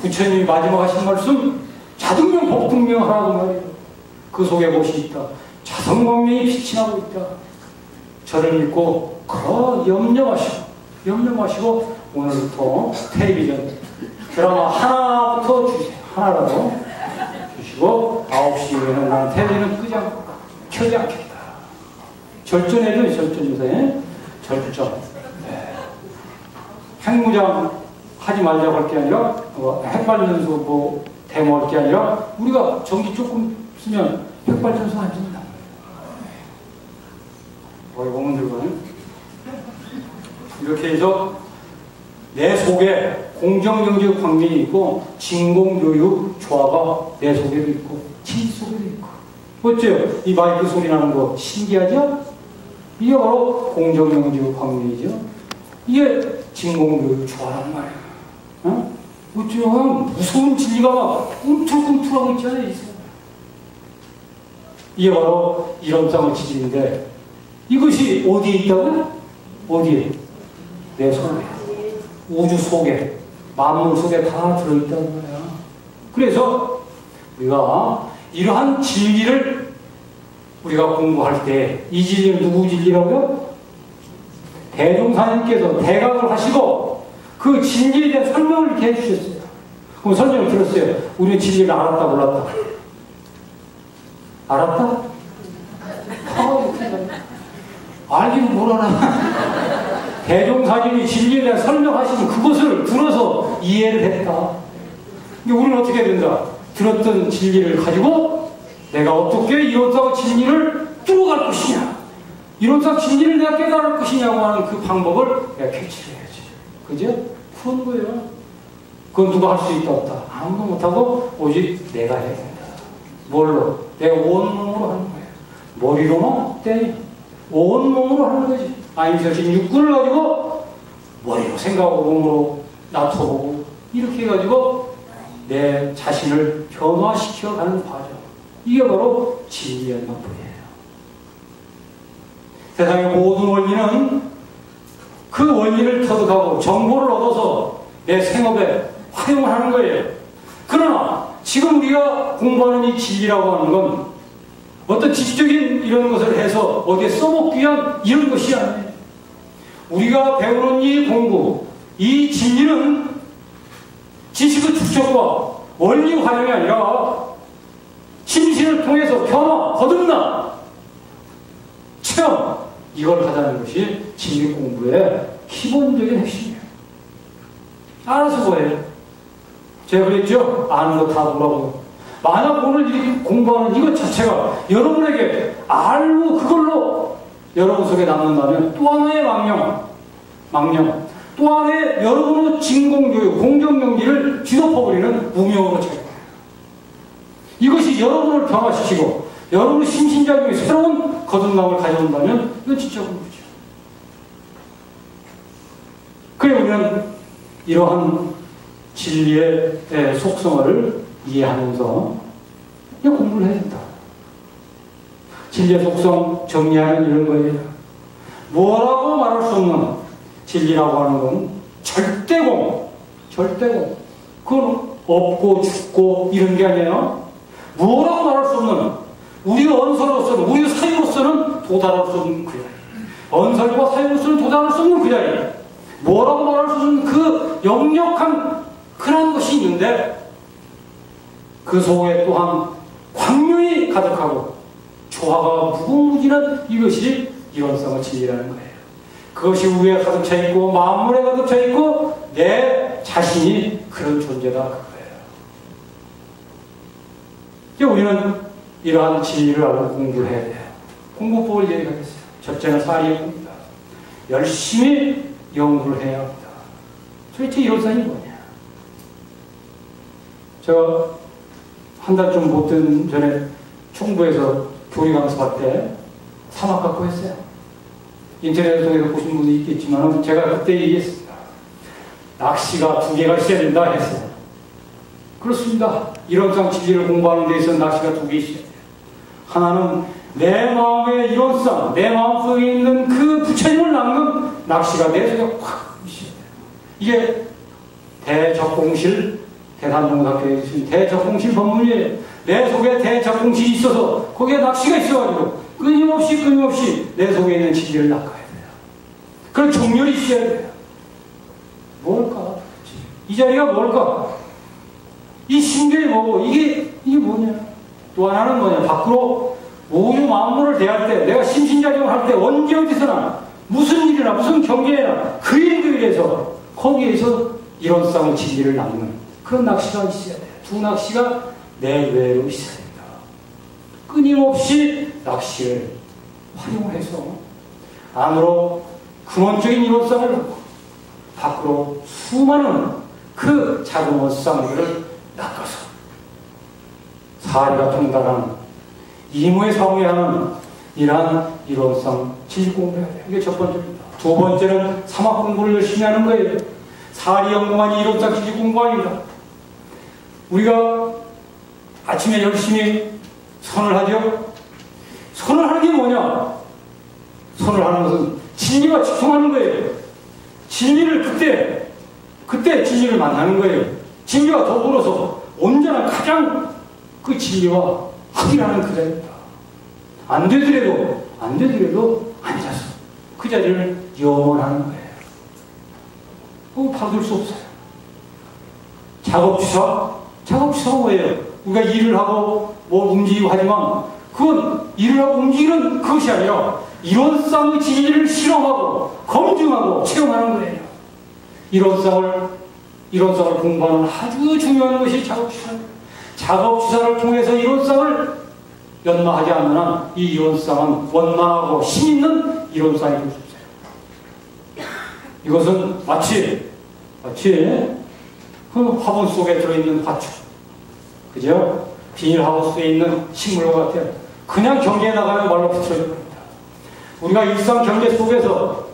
Speaker 2: 부처님이 마지막 하신 말씀 자등명 법등명 하라고 말이에요. 그 속에 무엇이 있다. 자성광명이 빛이 나고 있다. 저를 믿고 염려마시고 오늘부터 텔레비전 드라마 하나부터 주세요. 하나라도 주시고 9시 이후에는 나는 텔레비전 켜지 않겠다. 절전해도 절전 요새 절전. 네. 핵무장 하지 말자고 할 게 아니라 핵발전소 뭐 데모할 게 아니라 우리가 전기 조금 쓰면 핵발전소 안 된다. 거기 보면 들거든. 이렇게 해서 내 속에 공정명주의 광명이 있고 진공교육 조화가 내 속에도 있고 진 속에도 있고 어째요? 이 마이크 소리 나는 거 신기하죠? 이게 바로 공정명주의 광명이죠. 이게 진공교육 조화란 말이에요. 어? 어째요? 무서운 진리가 꿈틀꿈틀하고 있잖아요. 이게 바로 이런땅의 지진인데 이것이 어디에 있다고요? 어디에? 내 속에. 우주 속에. 만물 속에 다 들어있다는 거야. 그래서 우리가 이러한 진리를 우리가 공부할 때 이 진리는 누구 진리라고요? 대종사님께서 대각을 하시고 그 진리에 대한 설명을 이렇게 해주셨어요. 그럼 설명을 들었어요. 우리는 진리를 알았다 몰랐다? 알았다? 알기는 뭘 알아. 대종사님이 진리에 대한 설명하시면 그것을 들어서 이해를 했다. 근데 우리는 어떻게 해야 된다? 들었던 진리를 가지고 내가 어떻게 이론상 진리를 뚫어갈 것이냐, 이론상 진리를 내가 깨달을 것이냐고 하는 그 방법을 내가 캐치를 해야지. 그죠? 그런 거예요. 그건 누가 할 수 있다 없다? 아무도 못하고 오직 내가 해야 된다. 뭘로? 내가 온몸으로 하는 거예요. 머리로만 때 온몸으로 하는 거지. 아임서신 육군을 가지고 머리로 생각하고 몸으로 나토보고 이렇게 해가지고 내 자신을 변화시켜가는 과정. 이게 바로 진리의 연법이에요. 세상의 모든 원리는 그 원리를 터득하고 정보를 얻어서 내 생업에 활용을 하는 거예요. 그러나 지금 우리가 공부하는 이 진리라고 하는 건 어떤 지식적인 이런 것을 해서 어디에 써먹기 위한 이런 것이 아니에요. 우리가 배우는 이 공부, 이 진리는 지식의 축적과 원리 활용이 아니라 심신을 통해서 변화, 거듭나, 체험, 이걸 하자는 것이 진리 공부의 기본적인 핵심이에요. 알아서 뭐예요? 제가 그랬죠? 아는 거 다 물어보고. 만약 오늘 이 공부하는 이것 자체가 여러분에게 알고 그걸로 여러분 속에 남는다면 또 하나의 망령, 또 하나의 여러분의 진공교육, 공정경기를 뒤덮어버리는 무명으로 차요. 이것이 여러분을 변화시키고 여러분의 심신작용에 새로운 거듭남을 가져온다면 이건 진짜 공부죠. 그래 우리는 이러한 진리의 속성을 이해하면서 공부를 해야 된다. 진리의 속성 정리하는 이런 거예요. 뭐라고 말할 수 없는 진리라고 하는 건 절대공. 그건 없고 죽고 이런 게 아니에요. 뭐라고 말할 수 없는, 우리가 언설로서는, 우리 사유로서는 도달할 수 없는 그 자리. 언설과 사유로서는 도달할 수 없는 그 자리. 뭐라고 말할 수 없는 그 역력한 그런 것이 있는데 그 속에 또한 광명이 가득하고 조화가 무궁무진한 이것이 이원성의 진리라는 거예요. 그것이 우리에 가득 차 있고 만물에 가득 차 있고 내 자신이 그런 존재다 그거예요. 우리는 이러한 진리를 알고 공부를 해야 돼요. 공부법을 얘기하겠어요. 첫째는 사리의 공부입니다. 열심히 연구를 해야 합니다. 도대체 이론상이 뭐냐? 제가 한 달 좀 못 된 전에 총부에서 교리 강습할 때 사막 갖고 했어요. 인터넷을 통해서 보신 분이 있겠지만 제가 그때 얘기했습니다. 낚시가 2개가 있어야 된다 했어요. 그렇습니다. 이론상 진리를 공부하는 데 있어 낚시가 2개 있어야 돼요. 하나는 내 마음의 이론상, 내 마음속에 있는 그 부처님을 낚는 낚시가 내 속에 확 있어야 돼요. 이게 대적공실, 대단종사교에 주신 대적공실 법문이에요. 내 속에 대적공실이 있어서 거기에 낚시가 있어가지고 끊임없이 내 속에 있는 진리를 낚아야 돼요. 그런 정렬이 있어야 돼요. 뭘까? 이 자리가 뭘까? 이 신경이 뭐고 이게 뭐냐? 또 하나는 뭐냐? 밖으로 모든 만물을 대할 때 내가 심신작용을 할 때 언제 어디서나 무슨 일이나 무슨 경계나 그 일들에서 거기에서 이론상의 진리를 낚는 그런 낚시가 있어야 돼요. 2 낚시가 내외로 있어야 됩니다. 끊임없이 낚시를 활용해서 안으로 근원적인 이론상을 넣고 밖으로 수많은 그 작은 원상들을 낚아서 사리가 통달하는 이무에 상회하는 이러한 이론상 진리 공부해야 돼요. 이게 첫 번째입니다. 2 번째는 사막 공부를 열심히 하는 거예요. 사리 연구만이 이론상 진리 공부 아닙니다. 우리가 아침에 열심히 선을 하죠? 선을 하는 게 뭐냐? 선을 하는 것은 진리와 집중하는 거예요. 진리를 그때 진리를 만나는 거예요. 진리와 더불어서 온전한 가장 그 진리와 합의하는 그 자리입니다. 안 되더라도 앉아서 그 자리를 영원하는 거예요. 받을 수 없어요. 작업주사가 뭐예요? 우리가 일을 하고 뭐 움직이고 하지만 그건 일을 하고 움직이는 그것이 아니라 이론상의 진리를 실험하고 검증하고 체험하는 거예요. 이론상을 공부하는 아주 중요한 것이 작업주사입니다. 작업주사를 통해서 이론상을 연마하지 않는 한 이 이론상은 원만하고 힘있는 이론상이 될 수 없어요. 이것은 마치 그 화분 속에 들어있는 화초, 그죠? 비닐하우스에 있는 식물과 같아요. 그냥 경계에 나가면 말로 붙여져 버립니다. 우리가 일상 경계 속에서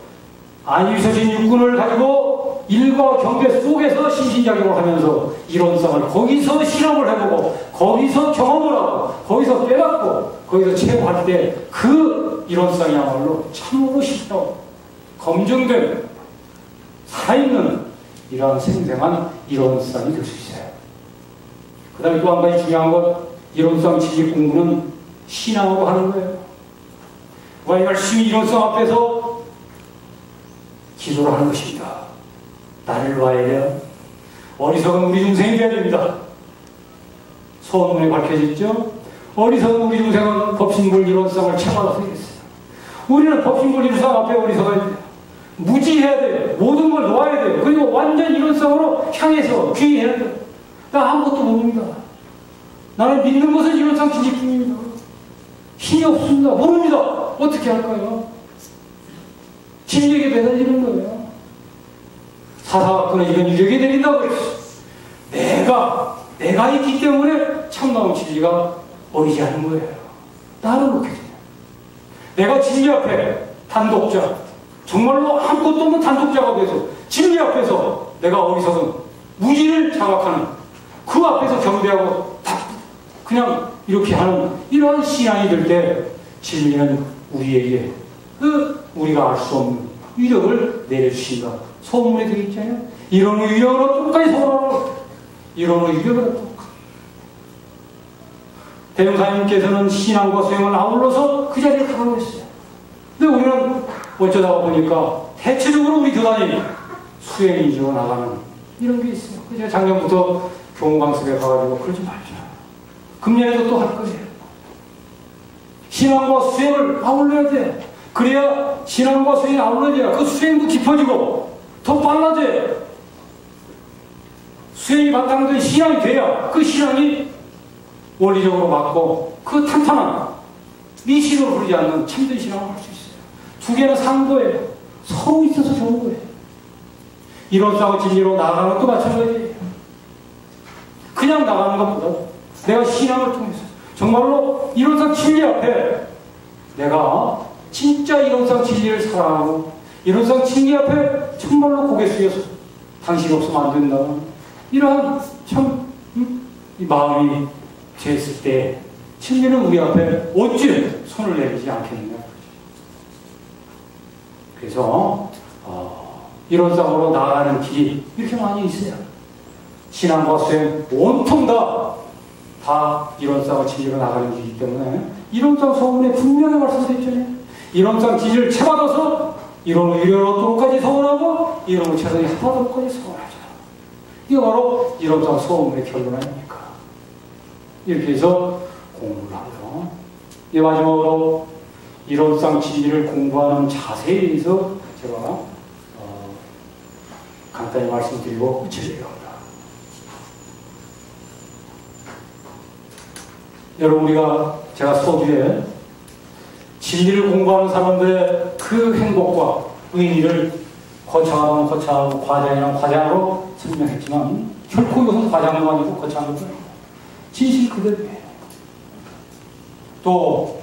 Speaker 2: 안 유서진 육군을 가지고 일과 경계 속에서 심신작용을 하면서 이론상을 거기서 실험을 해보고 거기서 경험을 하고 거기서 깨닫고 거기서 체험할 때 그 이론상이야말로 참으로 실험, 검증된 살아있는 이러한 생생한 이론상이 될 수 있어요. 그 다음에 또 한 가지 중요한 건 이론상 진리 공부는 신앙으로 하는 거예요. 우리가 열심히 이론상 앞에서 기도를 하는 것입니다. 나를 봐야 돼요. 어리석은 우리 중생이 돼야 됩니다. 소원문에 밝혀졌죠? 어리석은 우리 중생은 법신불 이론상을 참아서 되겠어요. 우리는 법신불 이론상 앞에 어리석어야 돼요. 무지해야 돼요. 모든 걸 놓아야 돼요. 그리고 완전 이론상으로 향해서 귀해야 돼요. 나 아무것도 모릅니다. 나는 믿는 것은 이론상 진리뿐입니다. 힘이 없습니다. 모릅니다. 어떻게 할까요? 진리에게 매달리는 거예요. 사사가 끊어지면 유력이 내린다고 그랬어요. 내가 있기 때문에 참나온 진리가 어리지 않은 거예요. 나를 놓게 돼요. 내가 진리 앞에 단독자, 정말로 아무것도 없는 단독자가 돼서 진리 앞에서 내가 어리석은 무지를 자각하는 그 앞에서 경배하고 그냥 이렇게 하는 이러한 신앙이 될 때 진리는 우리에게 우리가 알 수 없는 위력을 내려주신다. 소문에 되어 있잖아요. 이런 위력으로 똑같이 소원하라고. 이런 위력으로 똑같이. 대명사님께서는 신앙과 수행을 아울러서 그 자리를 가고 있어요. 근데 우리는 어쩌다가 보니까 대체적으로 우리 교단이 수행 위주로 나가는 이런 게 있어요. 제가 작년부터 교훈강습에 가가지고 그러지 말자. 금년에도 또 할 거예요. 신앙과 수행을 아울러야 돼. 그래야 신앙과 수행이 아울러져야 그 수행도 깊어지고 더 빨라져요. 수행이 바탕된 신앙이 돼야 그 신앙이 원리적으로 맞고 그 탄탄한 미신으로 흐르지 않는 참된 신앙을 할 수 있어요. 두 개는 상도예요. 서로 있어서 좋은 거예요. 이론상 진리로 나가는 것도 마찬가지예요. 그냥 나가는 것보다 내가 신앙을 통해서 정말로 이론상 진리 앞에 내가 진짜 이론상 진리를 사랑하고 이론상 진리 앞에 정말로 고개 숙여서 당신이 없으면 안 된다. 이러한 참 이 마음이 됐을 때 진리는 우리 앞에 어찌 손을 내리지 않겠느냐. 그래서 이론상으로 나아가는 길이 이렇게 많이 있어요. 신앙과 수행 온통 다 이론상과 진리로 나가는 길이기 때문에 이론상 소문에 분명히 말씀되어 있잖아요. 이론상 진리를 채받아서 이론 의료로 또까지 소원하고 이론을 채서히 하도록까지 소원하자. 이게 바로 이론상 소문의 결론 아닙니까? 이렇게 해서 공부를 하고요. 이제 마지막으로 이론상 진리를 공부하는 자세에 대해서 제가 간단히 말씀드리고 끝내려고 합니다. 여러분 제가 서두에 진리를 공부하는 사람들의 그 행복과 의미를 거창하면 거창하고 과장이면 과장으로 설명했지만 결코 이것은 과장도 아니고 거창한 것도 아닙니다. 진실 그대로예요. 또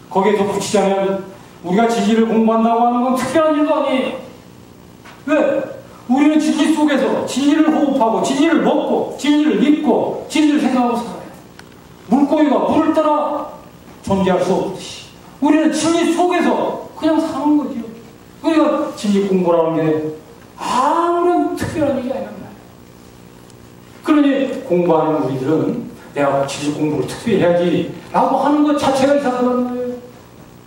Speaker 2: 거기에 덧붙이자면 우리가 진리를 공부한다고 하는 건 특별한 일도 아니에요. 왜? 우리는 진리 속에서 진리를 호흡하고 진리를 먹고 진리를 믿고 진리를 생각하고 살아요. 물고기가 물을 따라 존재할 수 없듯이 우리는 진리 속에서 그냥 사는 거죠. 그러니까 진리 공부라는 게 아무런 특별한 일이 아니란 말이에요. 그러니 공부하는 우리들은 내가 진리 공부를 특별히 해야지 라고 하는 것 자체가 이상하다는 거예요.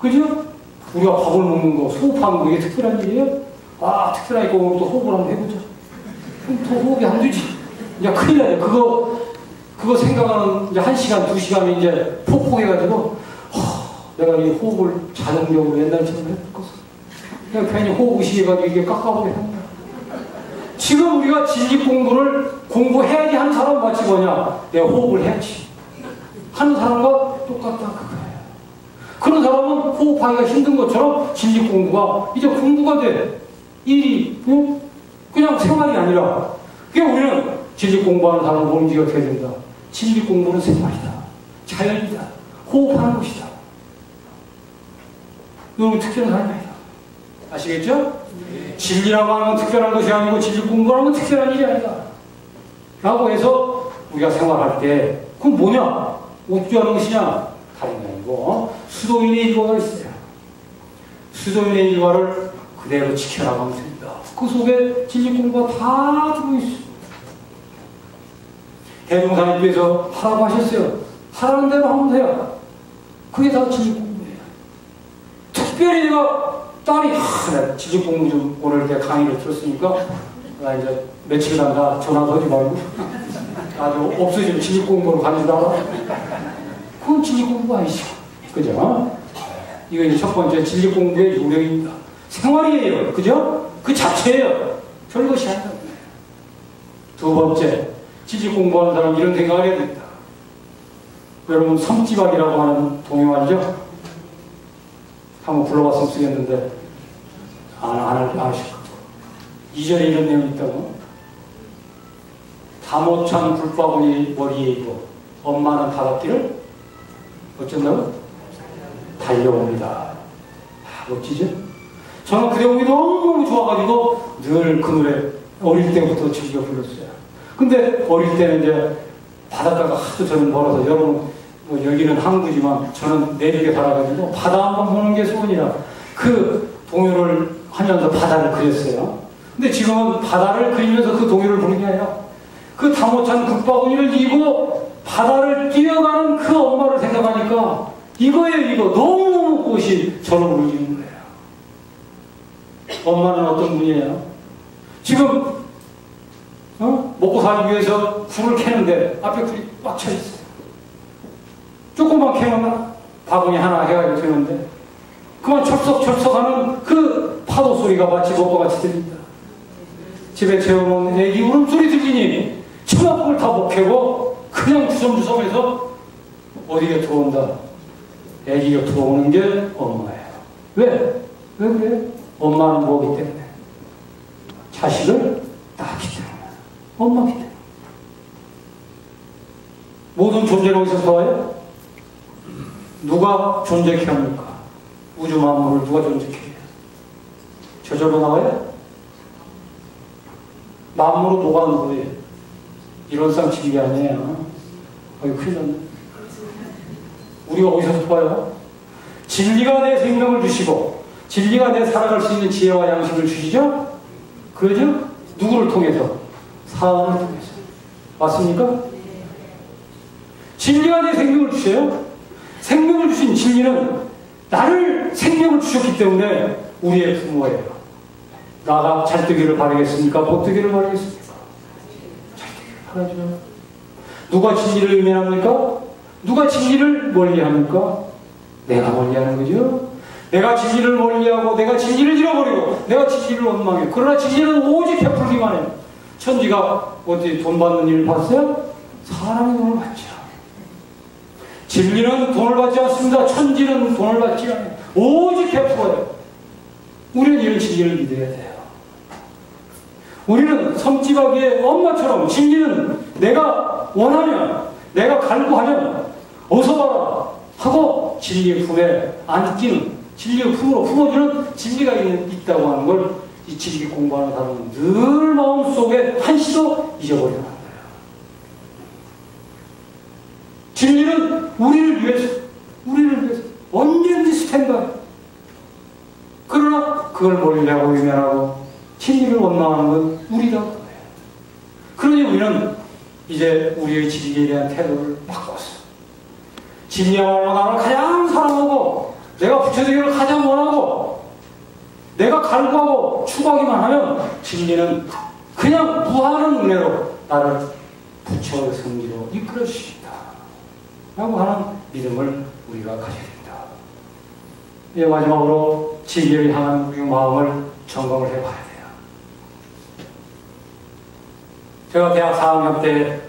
Speaker 2: 그죠? 우리가 밥을 먹는 거, 호흡하는 거 이게 특별한 일이에요? 특별하니까 오늘 또 호흡을 한번 해보자. 그럼 더 호흡이 안 되지. 이제 큰일 나요. 그거 생각하는 이제 1시간, 2시간이 이제 폭폭해가지고 내가 이 호흡을 자동적으로 옛날처럼 해볼 것을. 그냥 괜히 호흡 의식해가지고 이게 깎아보게 합니다. 지금 우리가 진리 공부를 공부해야지 하는 사람은 마치 뭐냐? 내가 호흡을 해야지. 하는 사람과 똑같다 그거예요. 그런 사람은 호흡하기가 힘든 것처럼 진리 공부가 이제 공부가 돼. 일이 그냥 생활이 아니라 그냥 우리는 진리 공부하는 사람은 몸지가 어떻게 된다. 진리 공부는 생활이다. 자연이다. 호흡하는 것이다. 너무 특별한 사람이 아니다. 아시겠죠? 네. 진리라고 하는 건 특별한 것이 아니고 진리 공부라는 건 특별한 일이 아니다. 라고 해서 우리가 생활할 때 그건 뭐냐? 어떻게 하는 것이냐? 다른 게 아니고 수도인의 일과가 있어요. 수도인의 일과를 그대로 지켜나가면 됩니다. 그 속에 진리 공부가 다 들어있어요. 대종사님께서 하라고 하셨어요. 하라는 대로 하면 돼요. 그게 다 지식공부예요. 특별히 내가 딸이 내가 지식공부 좀 오늘 내가 강의를 들었으니까 나 이제 며칠간 다 전화도 하지 말고 아주 없어지면 지식공부로 가는 줄 알아. 그건 지식공부가 아니죠. 그죠? 이거 이제 첫 번째 지식공부의 요령입니다. 생활이에요. 그죠? 그 자체예요. 별것이 아니다. 두 번째, 지식 공부하는 사람 이런 생각을 해야 됩니다. 여러분, 섬지박이라고 하는 동요 알죠? 한번 불러봤으면 쓰겠는데, 안 아실 거예요. 2절에 이런 내용이 있다고. 다 못 찬 굴바구니 머리에 있고, 엄마는 바닷길을 어쩐다고? 달려옵니다. 멋지죠? 저는 그 대목이 너무 좋아가지고 늘 그 노래 어릴 때부터 즐겨 불렀어요. 근데 어릴 때는 이제 바닷가가 하도 저는 멀어서 여러분 뭐 여기는 항구지만 저는 내륙에 살아가지고 바다 한번 보는 게 소원이라 그 동요를 하면서 바다를 그렸어요. 근데 지금은 바다를 그리면서 그 동요를 부르는 게 아니라 그 다 못 찬 국바구니를 이고 바다를 뛰어가는 그 엄마를 생각하니까 이거예요. 이거 너무 꽃이 저를 울리는 거예요. 엄마는 어떤 분이에요? 지금 먹고 살기 위해서 불을 켜는데 앞에 불이 꽉 차 있어요. 조금만 켜면 바구니 하나 해가지고 되는데 그만 철썩철썩하는 그 파도 소리가 마치 먹고 같이 들립니다. 집에 재워놓은 애기 울음소리 들리니 치마폭을 다 못 켜고 그냥 주섬주섬해서 어디 곁으로 온다. 애기 곁으로 오는 게 엄마예요. 왜? 왜 그래? 엄마는 뭐기 때문에? 자식을 낳기 때문에. 엄마기 때문에. 모든 존재는 어디서 와요? 누가 존재케 합니까? 우주 만물을 누가 존재케 해요? 저절로 나와요? 만물은 녹아는 거예요. 이런 쌍치기가 아니에요. 어이, 큰일 났네. 우리가 어디서 와요? 진리가 내 생명을 주시고 진리가 내 살아갈 수 있는 지혜와 양식을 주시죠? 그러죠? 누구를 통해서? 사람을 통해서. 맞습니까? 진리가 내 생명을 주세요. 생명을 주신 진리는 나를 생명을 주셨기 때문에 우리의 부모예요. 나가 잘 되기를 바라겠습니까? 못 되기를 바라겠습니까? 잘 되기를 바라죠. 누가 진리를 의미합니까? 누가 진리를 멀리합니까? 내가 멀리하는 거죠. 내가 진리를 멀리하고 내가 진리를 잃어버리고 내가 진리를 원망해. 그러나 진리는 오직 베풀기만 해요. 천지가 어디 돈 받는 일을 봤어요? 사람이 돈을 받죠. 진리는 돈을 받지 않습니다. 천지는 돈을 받지 않아요. 오직 베풀어요. 우리는 이런 진리를 믿어야 돼요. 우리는 섬지박이의 엄마처럼 진리는 내가 원하면 내가 갈구하면 어서 와라 하고 진리의 품에 안기는 진리의 품으로 품어주는 진리가 있다고 하는 걸 이 지식이 공부하는 사람은 늘 마음속에 한시도 잊어버리는 거예요. 진리는 우리를 위해서 언제든지 스탠바이. 그러나 그걸 멀리하고 외면하고 진리를 원망하는 건 우리다. 그러니 우리는 이제 우리의 지식에 대한 태도를 바꿨어. 진리야말로 나를 가장 사랑하고 내가 부처되기를 가장 원하고 내가 갈구하고 추구하기만 하면 진리는 그냥 무한한 은혜로 나를 부처의 성지로 이끌어 주신다 라고 하는 믿음을 우리가 가져야 된다. 이제 마지막으로 진리를 향한 우리 마음을 점검을 해봐야 돼요. 제가 대학 4학년 때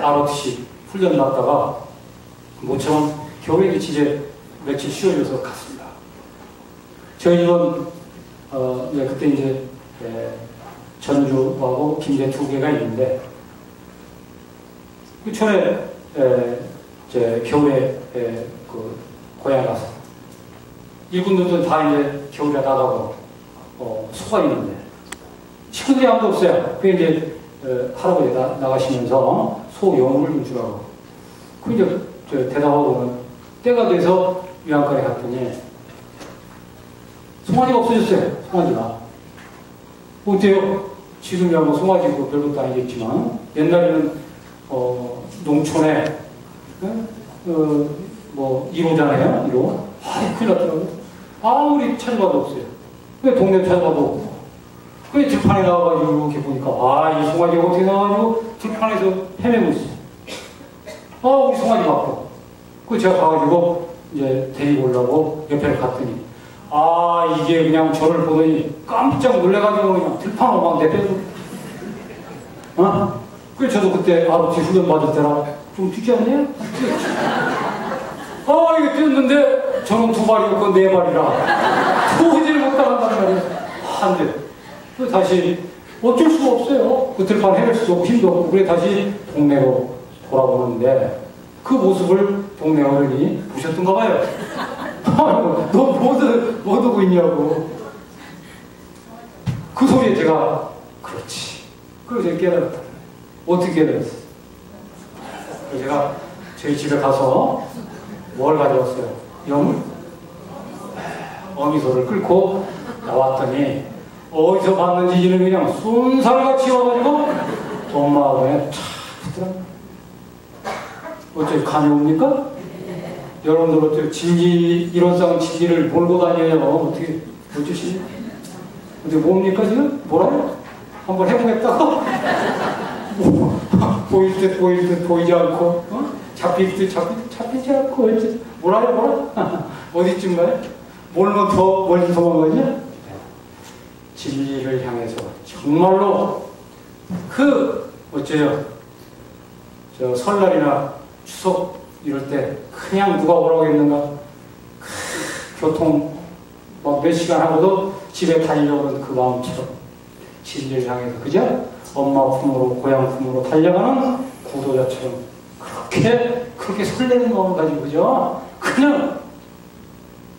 Speaker 2: ROTC 훈련 났다가 모처럼 겨울에 기치제 며칠 쉬어져서 갔습니다. 저희 집은 그때 이제 전주하고 김제 두 개가 있는데 그 전에 겨울에 그 고향에 가서 일꾼들도 다 이제 겨울에 나가고 소가 있는데 식구들이 아무도 없어요. 그 이제 할아버지가 나가시면서 소 영을 좀 주라고. 그 이제 대답하고는 때가 돼서 요양과에 갔더니 송아지가 없어졌어요. 송아지가. 어때요? 지금이야 뭐 송아지고 별것도 아니겠지만 옛날에는 농촌에 뭐 1호잖아요. 1호. 큰일 났더라고요. 아무리 찾아봐도 없어요. 왜 동네 찾아봐도 없고. 그 들판에 나와가지고 이렇게 보니까 이 송아지가 어떻게 나와가지고 들판에서 헤매고 있어요. 우리 송아지 맞고. 그 제가 가가지고 이제 데리고 오려고 옆에 갔더니 이게 그냥 저를 보더니 깜짝 놀래가지고 그냥 들판으로 막 내빼고. 그래서 저도 그때 아버지 훈련 받을 때라 좀 뛰지 않냐? 이거 뛰었는데 저는 2발이고 그건 4발이라 도저히 못 나간단 말이에요. 안 돼. 그 다시 어쩔 수가 없어요. 그 들판 헤맬 수도 없고 힘도 없고. 그래 다시 동네로 돌아오는데 그 모습을 동네 어른이 보셨던가 봐요. 너 뭐 두고 있냐고. 그 소리에 제가 그렇지. 그래서 깨달았다. 어떻게 깨달았어요? 그래서 제가 저희 집에 가서 뭘 가져왔어요? 염을? 어미소를 끌고 나왔더니 어디서 봤는지 이는 그냥 쏜살같이 와가지고 엄마가 탁 붙더라. 어째 감이 옵니까? 여러분들 어째 진지 일원상 진지를 몰고 다녀요. 어떻게 어쩌시니? 어떻게 뭡니까 지금? 뭐라고? 한번 해보겠다고? 보일 듯 보이지 않고 잡힐 듯 잡히지 않고 뭐라? 어디쯤 가요? 뭘로 더 멀리 도망가냐? 진리를 향해서 정말로 어째요? 저 설날이나 추석 이럴 때 그냥 누가 오라고 했는가? 교통 몇 시간 하고도 집에 달려오는 그 마음처럼 진리를 향해서 그죠? 엄마 품으로 고향 품으로 달려가는 구도자처럼 그렇게 설레는 마음을 가지고 그죠? 그냥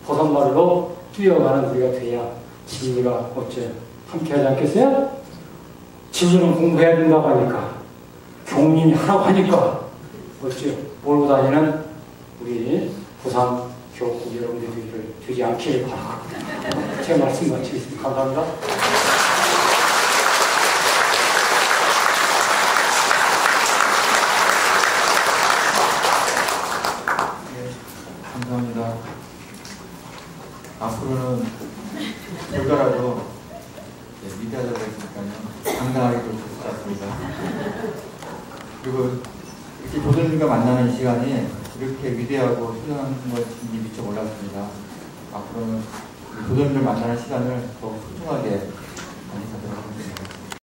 Speaker 2: 버선발로 뛰어가는 우리가 돼야 진리가 어째 함께하지 않겠어요? 진리는 공부해야 된다고 하니까 교훈이 하라고 하니까 어째 몰고 다니는 우리 부산 교구 여러분들이 되지 않기를 바라고 제 말씀 마치겠습니다. 감사합니다.
Speaker 1: 감사합니다. 앞으로는 결과라도 위대하다고 했으니까요. 당당하게 좀 좋을 것 같습니다. 그리고 이렇게 도전님과 만나는 시간이 이렇게 위대하고 소중한 것인지 미처 몰랐습니다. 앞으로는 도전님을 만나는 시간을 더 소중하게 많이 가도록 하겠습니다.